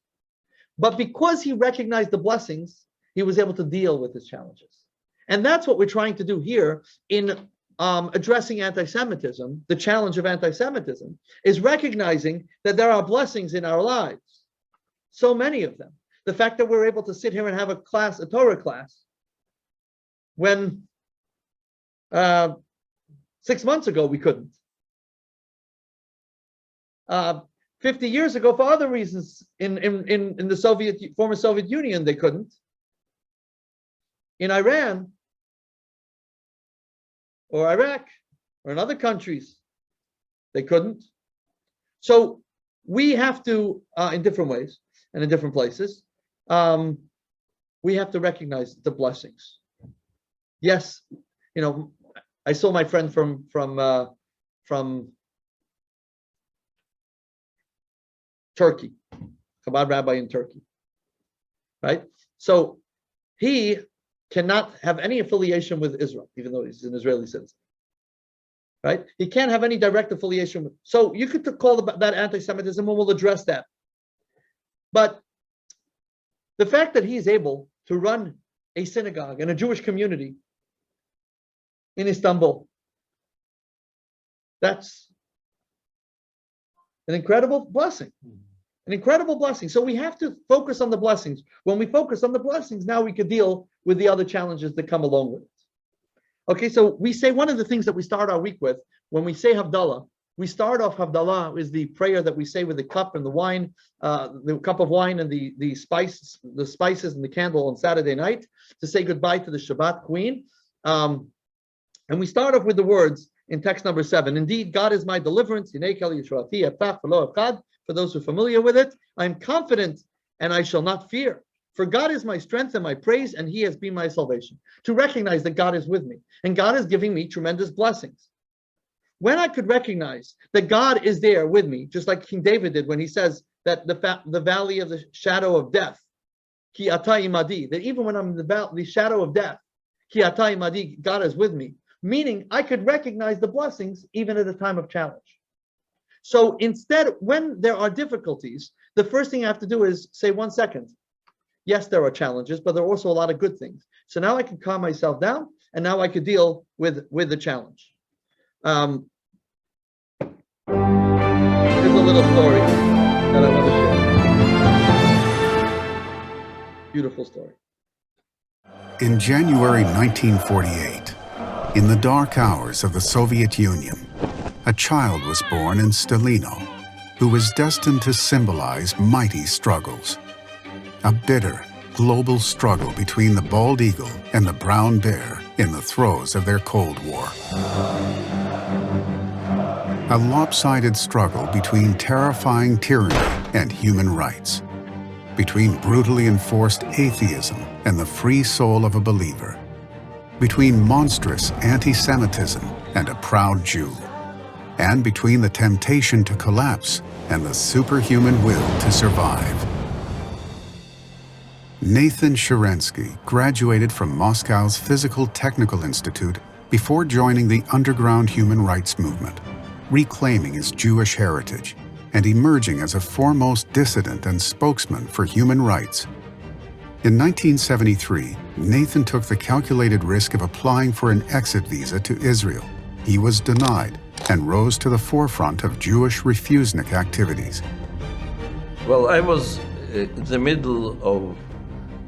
but because he recognized the blessings, he was able to deal with his challenges. And that's what we're trying to do here in addressing anti-Semitism. The challenge of anti-Semitism is recognizing that there are blessings in our lives, so many of them. The fact that we're able to sit here and have a class, a Torah class, when 6 months ago we couldn't. 50 years ago, for other reasons, in the former Soviet Union, they couldn't. In Iran, or Iraq, or in other countries, they couldn't. So we have to, in different ways and in different places, we have to recognize the blessings. Yes, you know, I saw my friend from Turkey, Chabad rabbi in Turkey, right? So he cannot have any affiliation with Israel, even though he's an Israeli citizen, right? He can't have any direct affiliation with. So you could call that anti-Semitism, and we'll address that. But the fact that he's able to run a synagogue and a Jewish community in Istanbul, that's an incredible blessing. An incredible blessing. So we have to focus on the blessings. When we focus on the blessings, now we could deal with the other challenges that come along with it. Okay, so we say one of the things that we start our week with, when we say Havdalah, we start off Havdalah is the prayer that we say with the cup and the wine, the cup of wine and the spices and the candle on Saturday night to say goodbye to the Shabbat queen. And we start off with the words in text number 7. Indeed, God is my deliverance. For those who are familiar with it, I am confident and I shall not fear. For God is my strength and my praise, and he has been my salvation. To recognize that God is with me and God is giving me tremendous blessings. When I could recognize that God is there with me, just like King David did when he says that the valley of the shadow of death, ki ata imadi, that even when I'm in the shadow of death, ki ata imadi, God is with me, meaning I could recognize the blessings even at a time of challenge. So instead, when there are difficulties, the first thing I have to do is say, 1 second. Yes, there are challenges, but there are also a lot of good things. So now I can calm myself down, and now I could deal with the challenge. Here's a little story that I want to share. Beautiful story. In January 1948, in the dark hours of the Soviet Union, a child was born in Stalino who was destined to symbolize mighty struggles. A bitter, global struggle between the bald eagle and the brown bear in the throes of their Cold War. A lopsided struggle between terrifying tyranny and human rights, between brutally enforced atheism and the free soul of a believer, between monstrous anti-Semitism and a proud Jew, and between the temptation to collapse and the superhuman will to survive. Nathan Sharansky graduated from Moscow's Physical Technical Institute before joining the underground human rights movement, reclaiming his Jewish heritage and emerging as a foremost dissident and spokesman for human rights. In 1973, Nathan took the calculated risk of applying for an exit visa to Israel. He was denied and rose to the forefront of Jewish refusnik activities. Well, I was in the middle of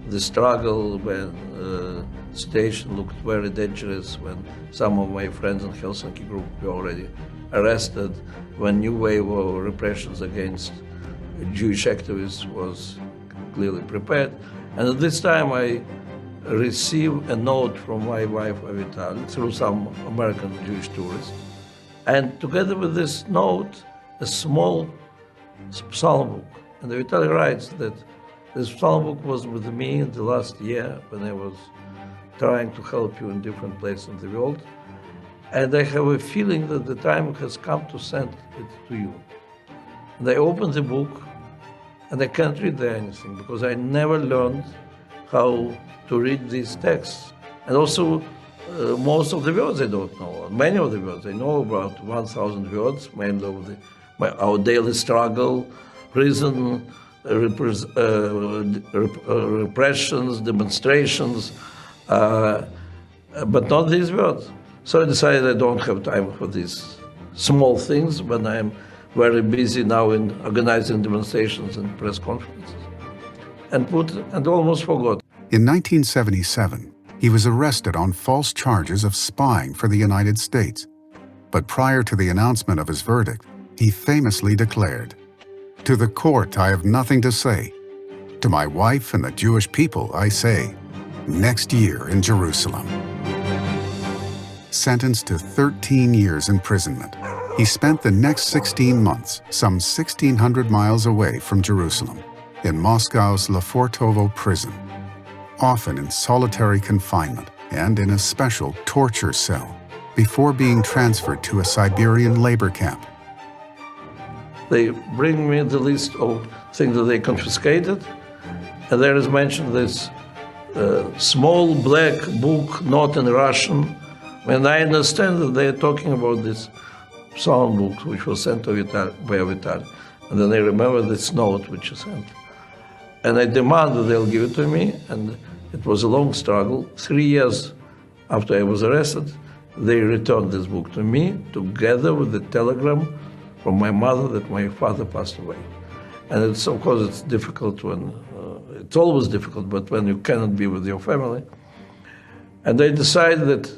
the struggle when the situation looked very dangerous, when some of my friends in Helsinki group were already arrested, when new wave of repressions against Jewish activists was clearly prepared. And at this time I received a note from my wife Avital through some American Jewish tourists. And together with this note, a small psalm book. And Avital writes that this psalm book was with me in the last year when I was trying to help you in different places in the world. And I have a feeling that the time has come to send it to you. And I opened the book and I can't read there anything because I never learned how to read these texts. And also, most of the words I don't know. Many of the words I know, about 1,000 words, mainly of our daily struggle, prison, repressions, demonstrations, but not these words. So I decided I don't have time for these small things when I'm very busy now in organizing demonstrations and press conferences, and almost forgot. In 1977, he was arrested on false charges of spying for the United States. But prior to the announcement of his verdict, he famously declared, "To the court I have nothing to say. To my wife and the Jewish people I say, next year in Jerusalem." Sentenced to 13 years imprisonment, he spent the next 16 months some 1,600 miles away from Jerusalem, in Moscow's Lefortovo prison, often in solitary confinement and in a special torture cell, before being transferred to a Siberian labor camp. They bring me the list of things that they confiscated, and there is mentioned this small black book, not in Russian, and I understand that they are talking about this psalm book, which was sent to by Vital, and then I remember this note which is sent. And I demand that they'll give it to me, and it was a long struggle. 3 years after I was arrested, they returned this book to me, together with the telegram from my mother that my father passed away. And it's, of course, it's difficult when, it's always difficult, but when you cannot be with your family. And I decided that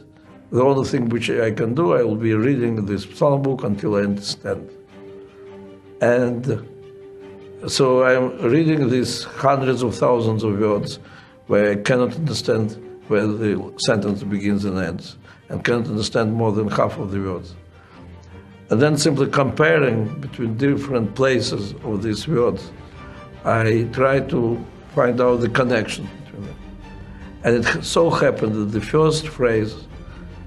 the only thing which I can do, I will be reading this psalm book until I understand. And so I'm reading these hundreds of thousands of words where I cannot understand where the sentence begins and ends, and cannot understand more than half of the words. And then simply comparing between different places of these words, I try to find out the connection between them. And it so happened that the first phrase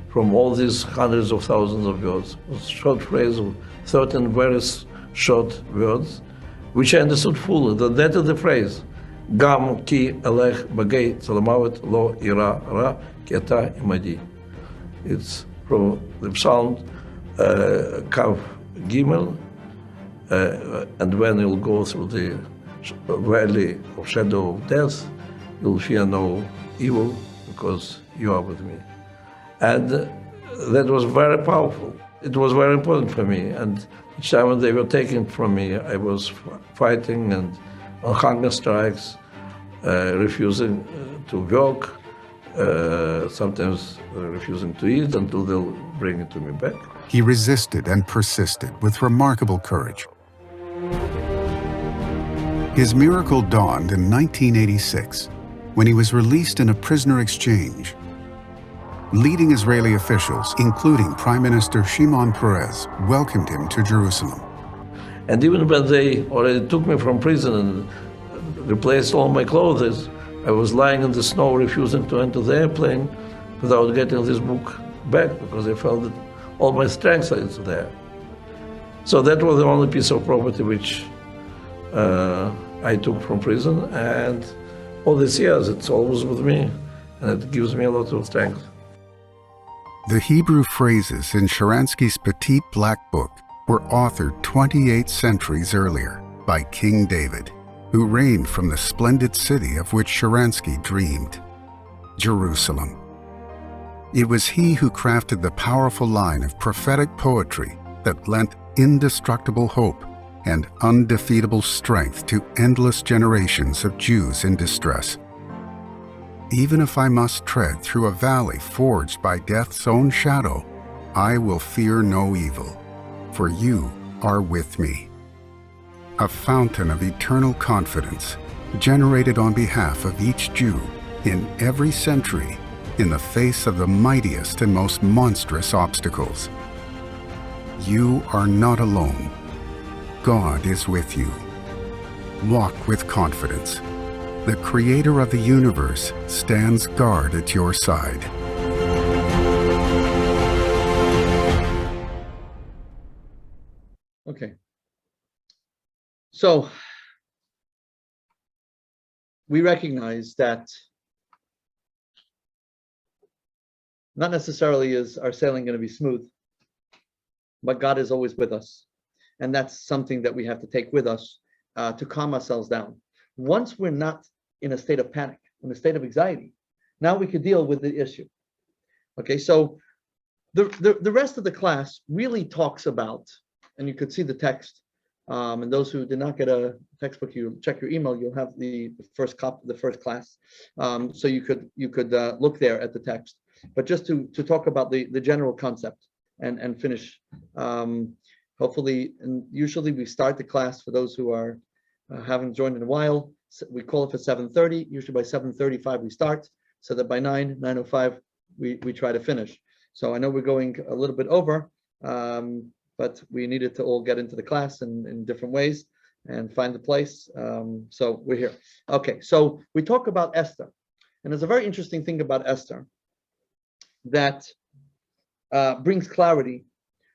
from all these hundreds of thousands of words was a short phrase of 13 very short words, which I understood fully. That is the phrase, Gam ki elech bagay tzalamavet lo ira ra ki ata imadi. It's from the Psalm Kav Gimel, and when you'll go through the valley of shadow of death, you'll fear no evil because you are with me. And that was very powerful. It was very important for me. And each time when they were taking it from me, I was fighting and on hunger strikes, refusing to work, sometimes refusing to eat until they'll bring it to me back. He resisted and persisted with remarkable courage. His miracle dawned in 1986, when he was released in a prisoner exchange. Leading Israeli officials, including Prime Minister Shimon Peres, welcomed him to Jerusalem. And even when they already took me from prison and replaced all my clothes, I was lying in the snow, refusing to enter the airplane without getting this book back, because I felt that all my strength is there. So that was the only piece of property which I took from prison, and all these years it's always with me, and it gives me a lot of strength. The Hebrew phrases in Sharansky's Petit Black Book were authored 28 centuries earlier by King David, who reigned from the splendid city of which Sharansky dreamed, Jerusalem. It was he who crafted the powerful line of prophetic poetry that lent indestructible hope and undefeatable strength to endless generations of Jews in distress. Even if I must tread through a valley forged by death's own shadow, I will fear no evil, for you are with me. A fountain of eternal confidence, generated on behalf of each Jew in every century in the face of the mightiest and most monstrous obstacles. You are not alone. God is with you. Walk with confidence. The Creator of the universe stands guard at your side. Okay. So we recognize that not necessarily is our sailing going to be smooth, but God is always with us. And that's something that we have to take with us to calm ourselves down. Once we're not in a state of panic, in a state of anxiety, now we could deal with the issue. Okay, so the rest of the class really talks about, and you could see the text, and those who did not get a textbook, you check your email, you'll have the first class. So you could look there at the text. But just to talk about the general concept and finish. Hopefully, and usually we start the class, for those who are haven't joined in a while, we call it for 7:30. Usually by 7:35 we start, so that by 9:05 we try to finish. So I know we're going a little bit over, but we needed to all get into the class in different ways and find the place. So we're here. Okay, so we talk about Esther, and there's a very interesting thing about Esther that brings clarity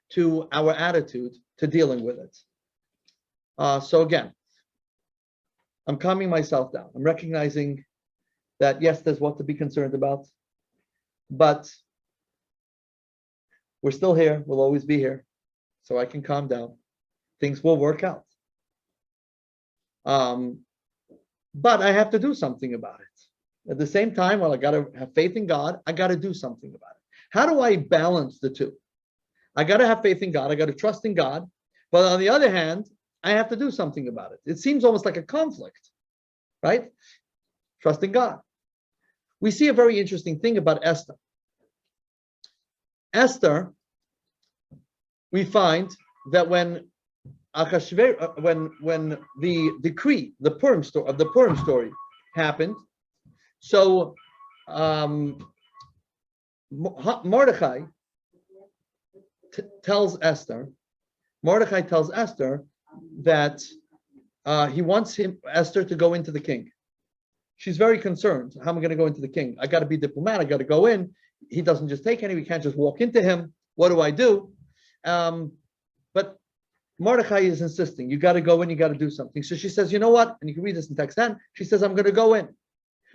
to our attitude to dealing with it. So again, I'm calming myself down. I'm recognizing that yes, there's what to be concerned about, but we're still here. We'll always be here, so I can calm down. Things will work out. But I have to do something about it. At the same time, while I got to have faith in God, I got to do something about it. How do I balance the two? I got to have faith in God. I got to trust in God. But on the other hand, I have to do something about it. It seems almost like a conflict, right? Trust in God. We see a very interesting thing about Esther. Esther, we find that when the decree, the Purim story happened, so Mordecai tells Esther that he wants Esther to go into the king. She's very concerned. How am I going to go into the king? I got to be diplomatic. I got to go in. He doesn't just take any. We can't just walk into him. What do I do? But Mordecai is insisting. You got to go in. You got to do something. So she says, you know what? And you can read this in text 10. She says, I'm going to go in.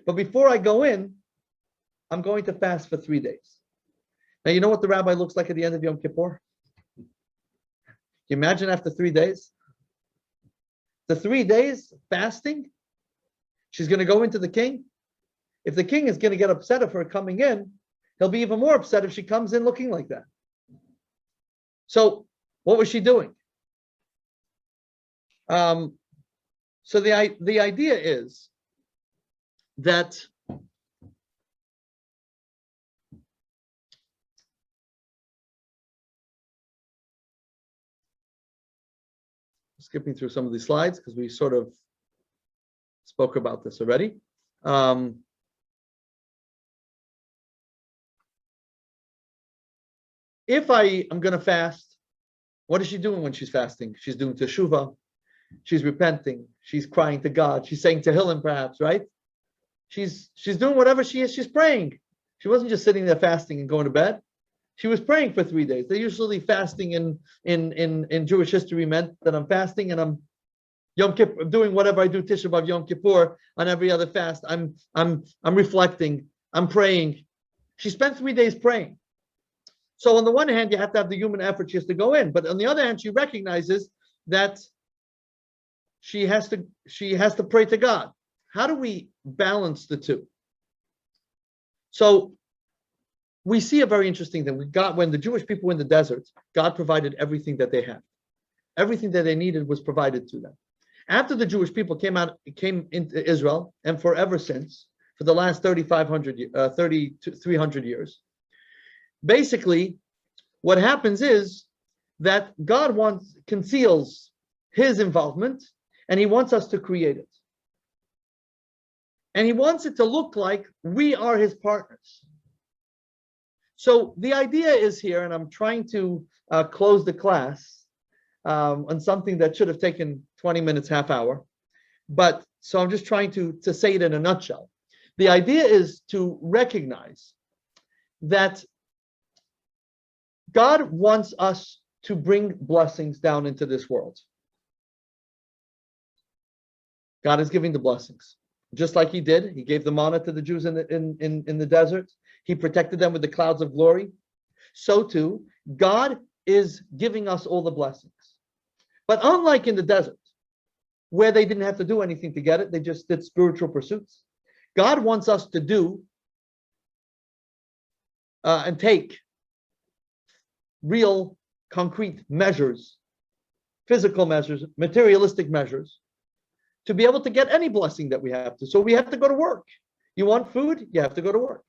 But before I go in, I'm going to fast for 3 days. Now, you know what the rabbi looks like at the end of Yom Kippur? Can you imagine after 3 days? The 3 days fasting, she's going to go into the king. If the king is going to get upset of her coming in, he'll be even more upset if she comes in looking like that. So what was she doing? So the idea is that skipping through some of these slides because we sort of spoke about this already. If I am going to fast, what is she doing when she's fasting? She's doing teshuvah. She's repenting. She's crying to God. She's saying Tehillim, perhaps, right? She's doing whatever she is. She's praying. She wasn't just sitting there fasting and going to bed. She was praying for 3 days. They usually fasting in Jewish history meant that I'm fasting and I'm Yom Kippur, doing whatever I do Tisha B'Av Yom Kippur on every other fast. I'm reflecting. I'm praying. She spent 3 days praying. So on the one hand, you have to have the human effort just to go in, but on the other hand, she recognizes that she has to pray to God. How do we balance the two? So we see a very interesting thing. When the Jewish people were in the desert, God provided everything that they had. Everything that they needed was provided to them. After the Jewish people came into Israel, and forever since, for the last 300 years, basically, what happens is that God conceals his involvement, and he wants us to create it. And he wants it to look like we are his partners. So the idea is here, and I'm trying to close the class on something that should have taken 20 minutes, half hour. But so I'm just trying to say it in a nutshell. The idea is to recognize that God wants us to bring blessings down into this world. God is giving the blessings. Just like he did, he gave the manna to the Jews in the desert. He protected them with the clouds of glory. So too, God is giving us all the blessings. But unlike in the desert, where they didn't have to do anything to get it, they just did spiritual pursuits. God wants us to do and take real, concrete measures, physical measures, materialistic measures, to be able to get any blessing that we have to. So we have to go to work. You want food? You have to go to work.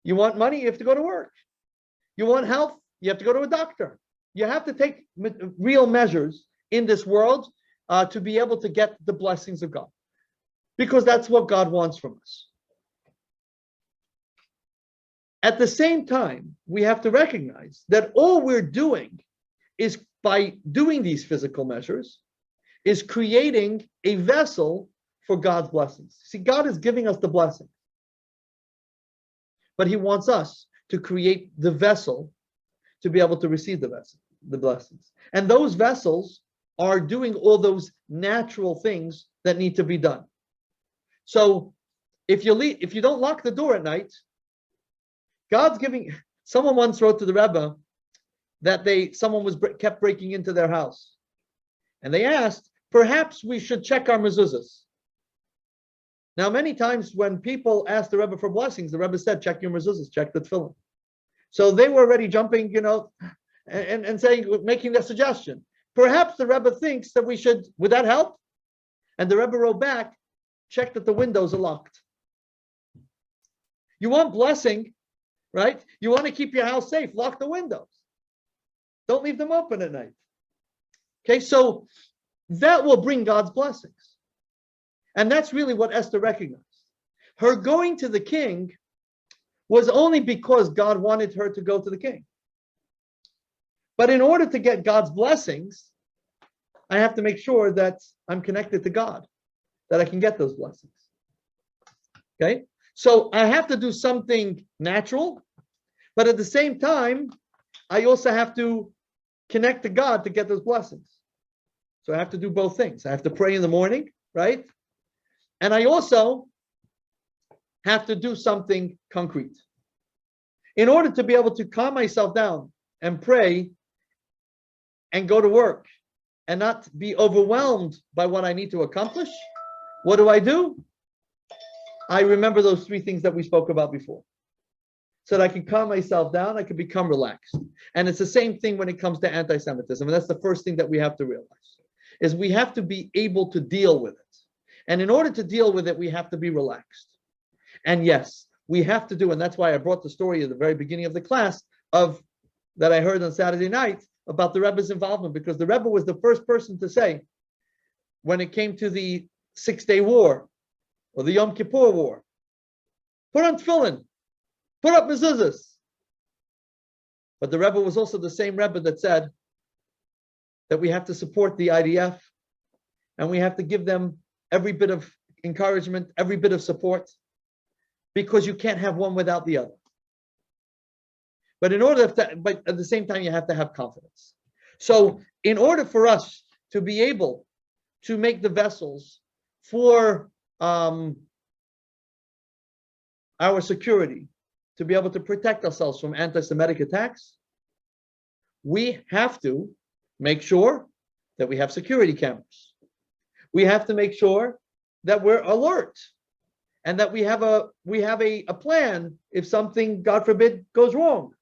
You want money? You have to go to work. You want health? You have to go to a doctor. You have to take real measures in this world to be able to get the blessings of God, because that's what God wants from us. At the same time, we have to recognize that all we're doing is, by doing these physical measures, is creating a vessel for God's blessings. See, God is giving us the blessing, but He wants us to create the vessel to be able to receive the blessings. And those vessels are doing all those natural things that need to be done. So if you don't lock the door at night, God's giving. Someone once wrote to the Rebbe that someone kept breaking into their house, and they asked, perhaps we should check our mezuzahs. Now, many times when people ask the Rebbe for blessings, the Rebbe said, check your mezuzahs, check the tefillin. So they were already jumping, and saying, making the suggestion. Perhaps the Rebbe thinks that we should, would that help? And the Rebbe wrote back, check that the windows are locked. You want blessing, right? You want to keep your house safe, lock the windows. Don't leave them open at night. Okay, so that will bring God's blessings. And that's really what Esther recognized. Her going to the king was only because God wanted her to go to the king. But in order to get God's blessings, I have to make sure that I'm connected to God, that I can get those blessings. Okay? So I have to do something natural, but at the same time, I also have to connect to God to get those blessings. So I have to do both things. I have to pray in the morning, right? And I also have to do something concrete. In order to be able to calm myself down and pray and go to work and not be overwhelmed by what I need to accomplish, what do? I remember those three things that we spoke about before, so that I can calm myself down, I can become relaxed. And it's the same thing when it comes to anti-Semitism. And that's the first thing that we have to realize, is we have to be able to deal with it. And in order to deal with it, we have to be relaxed. And yes, we have to do, and that's why I brought the story at the very beginning of the class that I heard on Saturday night about the Rebbe's involvement, because the Rebbe was the first person to say, when it came to the 6-Day War or the Yom Kippur War, put on tefillin, put up mezuzahs. But the Rebbe was also the same Rebbe that said that we have to support the IDF and we have to give them every bit of encouragement, every bit of support, because you can't have one without the other. But but at the same time, you have to have confidence. So in order for us to be able to make the vessels for our security, to be able to protect ourselves from anti-Semitic attacks, we have to make sure that we have security cameras. We have to make sure that we're alert and that we have a plan if something, God forbid, goes wrong.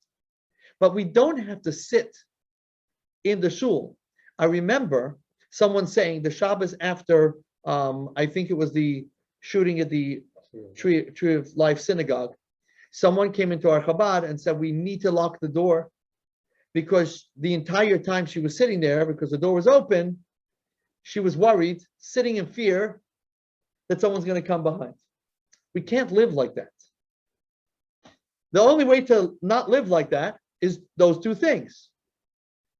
But we don't have to sit in the shul. I remember someone saying the Shabbos after, I think it was the shooting at the Tree of Life Synagogue, someone came into our Chabad and said, we need to lock the door, because the entire time she was sitting there, because the door was open, she was worried, sitting in fear that someone's going to come behind. We can't live like that. The only way to not live like that is those two things: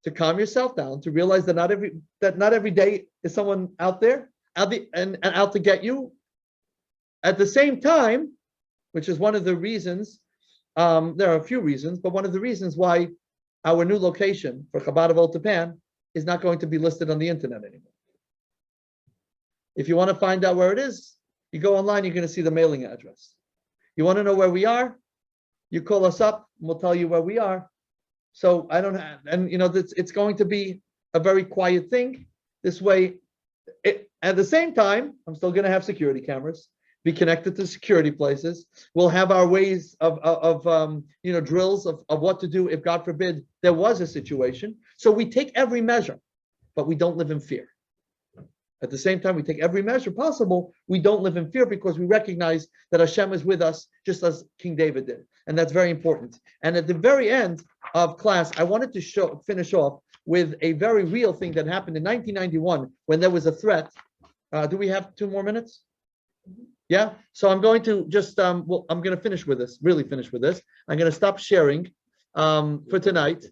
to calm yourself down, to realize that not every day is someone out there and out to get you. At the same time, which is one of the reasons, there are a few reasons, but one of the reasons why our new location for Chabad of Old Japan is not going to be listed on the internet anymore. If you want to find out where it is, you go online, you're going to see the mailing address. You want to know where we are? You call us up, and we'll tell you where we are. So I don't have, and it's going to be a very quiet thing. This way, at the same time, I'm still going to have security cameras, be connected to security places. We'll have our ways of drills of what to do if, God forbid, there was a situation. So we take every measure, but we don't live in fear. At the same time, we take every measure possible. We don't live in fear because we recognize that Hashem is with us, just as King David did. And that's very important. And at the very end of class, I wanted to finish off with a very real thing that happened in 1991 when there was a threat. Do we have 2 more minutes? Yeah. So I'm going to just, I'm going to finish with this, really finish with this. I'm going to stop sharing for tonight.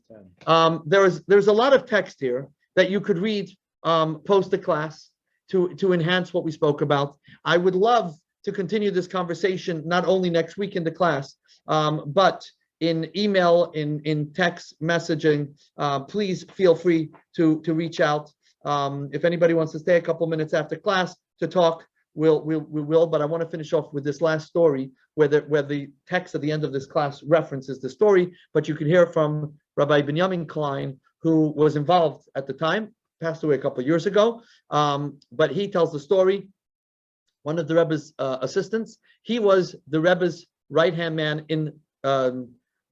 There's a lot of text here that you could read post the class to enhance what we spoke about. I would love to continue this conversation not only next week in the class, but in email, in text messaging. Please feel free to reach out. If anybody wants to stay a couple minutes after class to talk, we will. But I want to finish off with this last story where the text at the end of this class references the story, but you can hear from Rabbi Benjamin Klein, who was involved at the time, passed away a couple of years ago, but he tells the story. One of the Rebbe's assistants, he was the Rebbe's right-hand man in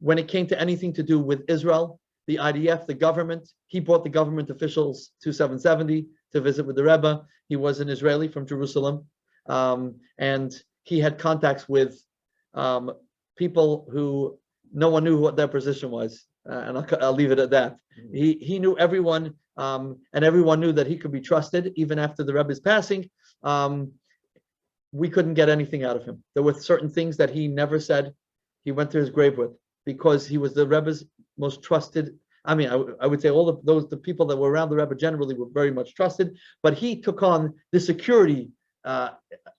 when it came to anything to do with Israel, the IDF, the government. He brought the government officials to 770 to visit with the Rebbe. He was an Israeli from Jerusalem, and he had contacts with people who no one knew what their position was, and I'll leave it at that. He knew everyone, and everyone knew that he could be trusted even after the Rebbe's passing. We couldn't get anything out of him. There were certain things that he never said. He went to his grave with, because he was the Rebbe's most trusted. I mean, I would say all the people that were around the Rebbe generally were very much trusted, but he took on the security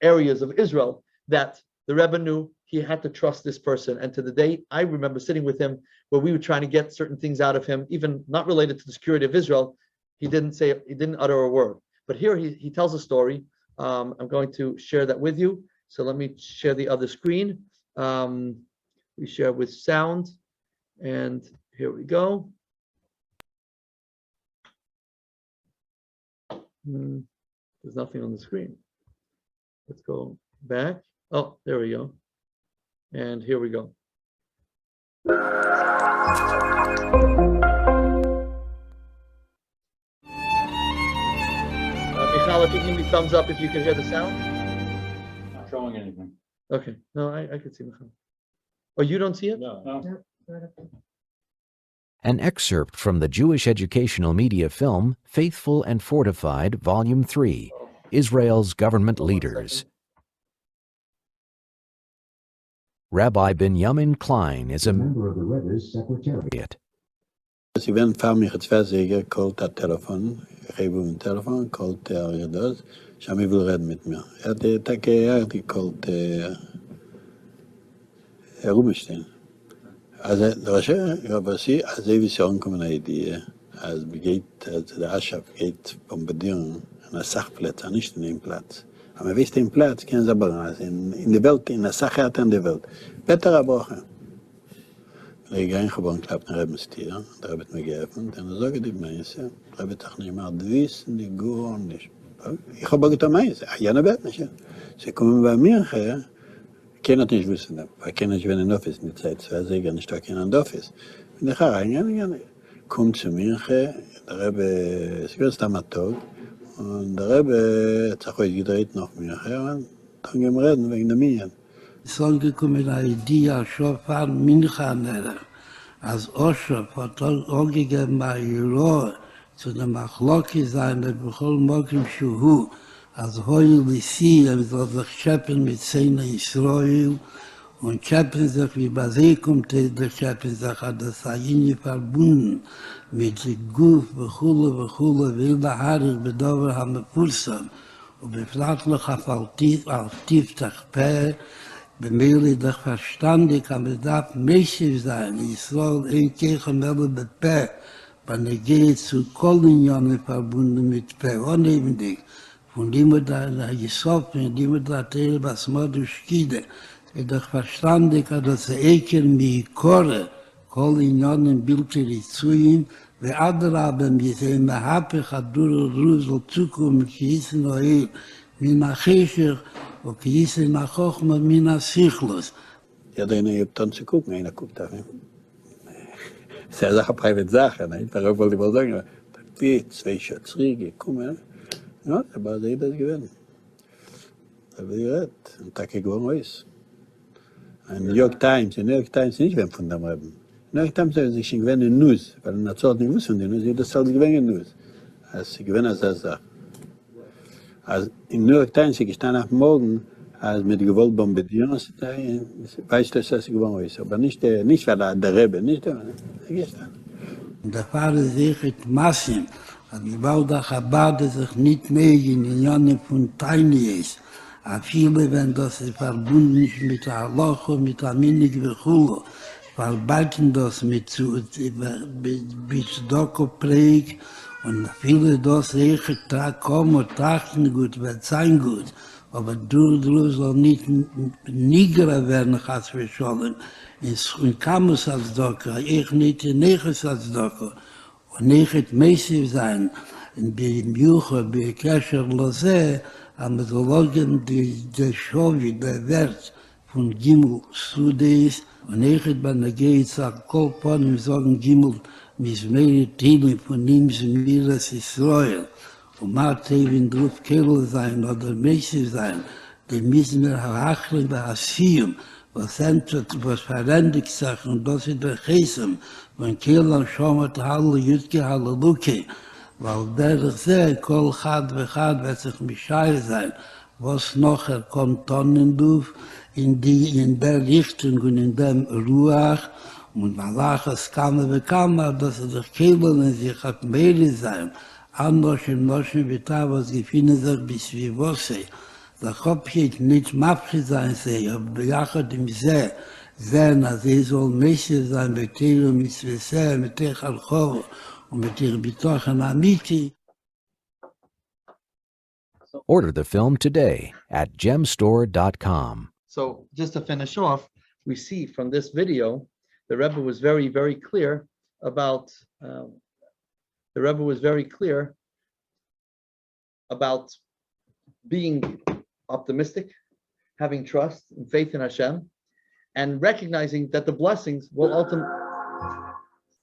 areas of Israel that the Rebbe knew he had to trust this person. And to the day, I remember sitting with him where we were trying to get certain things out of him, even not related to the security of Israel. He didn't utter a word. But here he tells a story. I'm going to share that with you. So let me share the other screen. We share with sound, and here we go. There's nothing on the screen. Let's go back. Oh, there we go. And here we go. Michal, if you give me thumbs up if you can hear the sound. Not showing anything. Okay. No, I could see Michal. Oh, you don't see it? No. An excerpt from the Jewish educational media film Faithful and Fortified, Volume 3, Israel's Government Leaders. Rabbi Benjamin Klein is a member of the Rebbe's Secretariat. Dus ik ben van mij het verzekerd, kalt dat telefoon, geef hem een telefoon, kalt dat, Shami wil redden met me. Het takke die kalt Rubinstein. אז דרשה, אז זה ויסיון komen idee, als begeht, als der Aschaf geht bombardieren, an der Sachplatz, nicht in dem Platz. Aber man weiß den Platz, kennen Sie aber, also in der Welt, in der Sache in der Welt. Better Woche. Ich gehe gewoon klappt naar Rebbe Stier, der Rebbe mir geöffnet, und sage die Meise, Rebbe doch nicht mehr wissen, die gar nicht. Ich habe gesagt, Meise, ja, ne Bett nicht. Sie kommen bei mir her, kann ich nicht wissen, weil kann ich, wenn ein Office in der Zeit, zwei Säger nicht da kein Office. Und ich rein, kommt zu mir her, der Rebbe, es wird am Tag, und der Rebbe hat sich heute gedreht nach mir her, und dann gehen wir reden wegen der Mien. Es ist gekommen eine Idee, schon von Minchaner, als Oshof hat auch gegeben bei Juro, zu der Machloki sein, der Bechol Mokim Shuhu, als Hoyu Lissi, soll sich schäppen mit Zähne Israel, und schäppen sich, wie bei sie kommt, der schäppen sich, hat das Ayini verbunden, mit der Guf, Bechule, wilde Haarig, Bedover, Hamepulsam, und beflatlich auf Tief, Tachpeh, Bemili doch verstandig, aber es darf mächtig sein. Israel ein Kirche mehr mit Peh, wenn er geht zu Kolonionen verbunden mit Peh, unebendig. Von dem da Jesop, von dem da Teil, was Modu Schkide. doch verstandig, dass Eker mikore, kol inyonen bilkeri zu ihm, ואדרבה מזה מהפך הדור רוזל צוקום כיסן אוהל מן החשך וכיסן החוכמה מן הסיכלוס. Ja, dann ich hab dann zu gucken, einer guckt auf ihn. Das ist ja eine private Sache, ne? Darauf wollte ich mal sagen, die 2 Schätze gekommen, ja, aber sie das gewinnen. Da habe ich gehört, und da ging es. Ein New York Times nicht wenn von dem Reben. New York Times haben sich gewinnen in News, weil in der Zeit nicht wussten die News, das hat gewinnen in News. Also sie gewinnen als das Sache. Also in New York Times ist gestanden am Morgen, als mit Gewalt bombardieren, weißt du, dass das gewonnen ist. Aber nicht weil der Rebbe, nicht der gestern. Der Pfarrer sagt Massim, hat gebaut der Chabad sich nicht mehr in Unionen von Tinies. A viele, wenn das verbunden ist mit der Loch, mit der Minig und verbalten das mit Doko-Präg und viele das echt kommen, trachten gut, wird sein gut. Aber du soll nicht nigerer werden, als wir schon. In Kamus als Doko, ich nicht in Neches als Doko. Und nicht mäßig sein, in dem Juche, bei Kescher Lose, am Methodologien, der Schovi, der Wert von Gimel Sudis, und nicht bei der Geizach, Kolpon, sagen Gimel, mis mehr Teilen von ihm, Miras Israel. Und Marte, wenn drauf Kehl sein oder mäßig sein, dann müssen wir Hachli bei Asiyum, was verändert sich, und das ist der Chesem, wenn Kehl schon mit Halle, Jutke, Halleluke, weil der sehr, Kol Chad wird sich Mischai sein, was nachher kommt Tonnenduf in der Richtung und in dem Ruach, und Malachas kam, dass er durch Kehl in sich hat mehr sein, anders im Noschen Vita, was gefunden sich bis wie Wosse. Da hab ich nicht Mapchi sein sehen, aber bejachert im See, sehen, als soll Messi sein, mit Telo, mit Svese, mit Tech Alchor und mit ihr Bitochen Amiti. Order the film today at gemstore.com. So just to finish off, we see from this video, the Rebbe was very, very clear about being optimistic, having trust and faith in Hashem, and recognizing that the blessings will ultimately.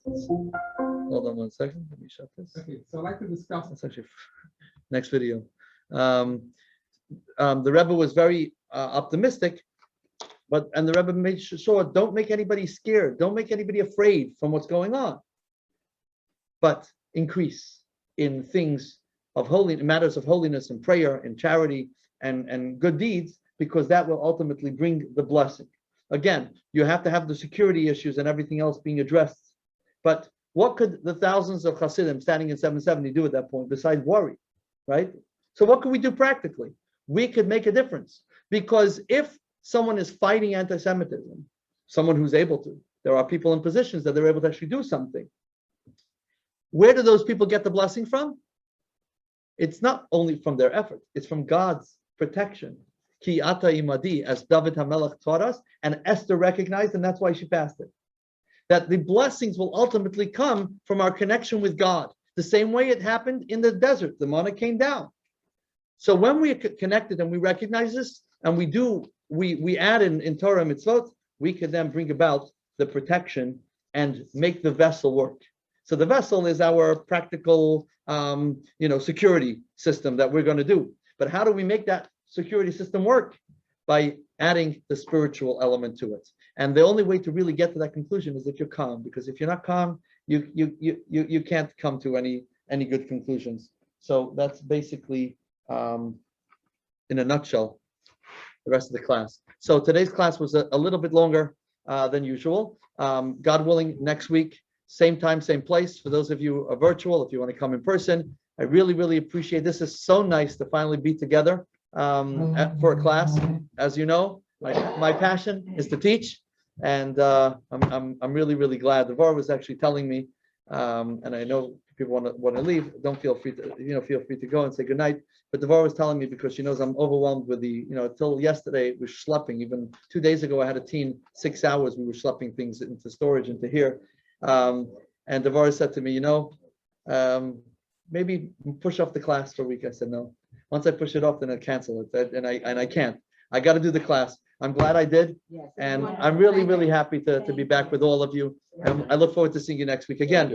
Hold on one second. Let me shut this. Okay, so I'd like to discuss. That's actually next video. The Rebbe was very optimistic, and the Rebbe made sure don't make anybody scared, don't make anybody afraid from what's going on, but increase in things of matters of holiness and prayer and charity and good deeds, because that will ultimately bring the blessing. Again, you have to have the security issues and everything else being addressed. But what could the thousands of Hasidim standing in 770 do at that point besides worry, right? So what can we do practically? We could make a difference, because if someone is fighting anti-Semitism, someone who's able to, there are people in positions that they're able to actually do something. Where do those people get the blessing from? It's not only from their effort, it's from God's protection. Ki ata imadi, as David HaMelech taught us, and Esther recognized, and that's why she fasted. That the blessings will ultimately come from our connection with God, the same way it happened in the desert. The manna came down. So when we are connected and we recognize this, and we add in Torah mitzvot, we can then bring about the protection and make the vessel work. So the vessel is our practical, security system that we're going to do. But how do we make that security system work? By adding the spiritual element to it. And the only way to really get to that conclusion is if you're calm, because if you're not calm, you can't come to any good conclusions. So that's basically, in a nutshell, the rest of the class. So today's class was a little bit longer than usual. God willing, next week, same time, same place. For those of you who are virtual, if you want to come in person, I really, really appreciate this. Is so nice to finally be together for a class. As you know, my passion is to teach, and I'm really, really glad. The VAR was actually telling me And I know people want to leave. Don't feel free to, feel free to go and say goodnight. But Devorah was telling me, because she knows I'm overwhelmed with the, till yesterday it was schlepping. Even 2 days ago, I had a team, 6 hours, we were schlepping things into storage into here. And Devorah said to me, maybe push off the class for a week. I said, no. Once I push it off, then I cancel it. And I can't. I got to do the class. I'm glad I did. Yes. And I'm really, really happy to be back with all of you. And I look forward to seeing you next week again.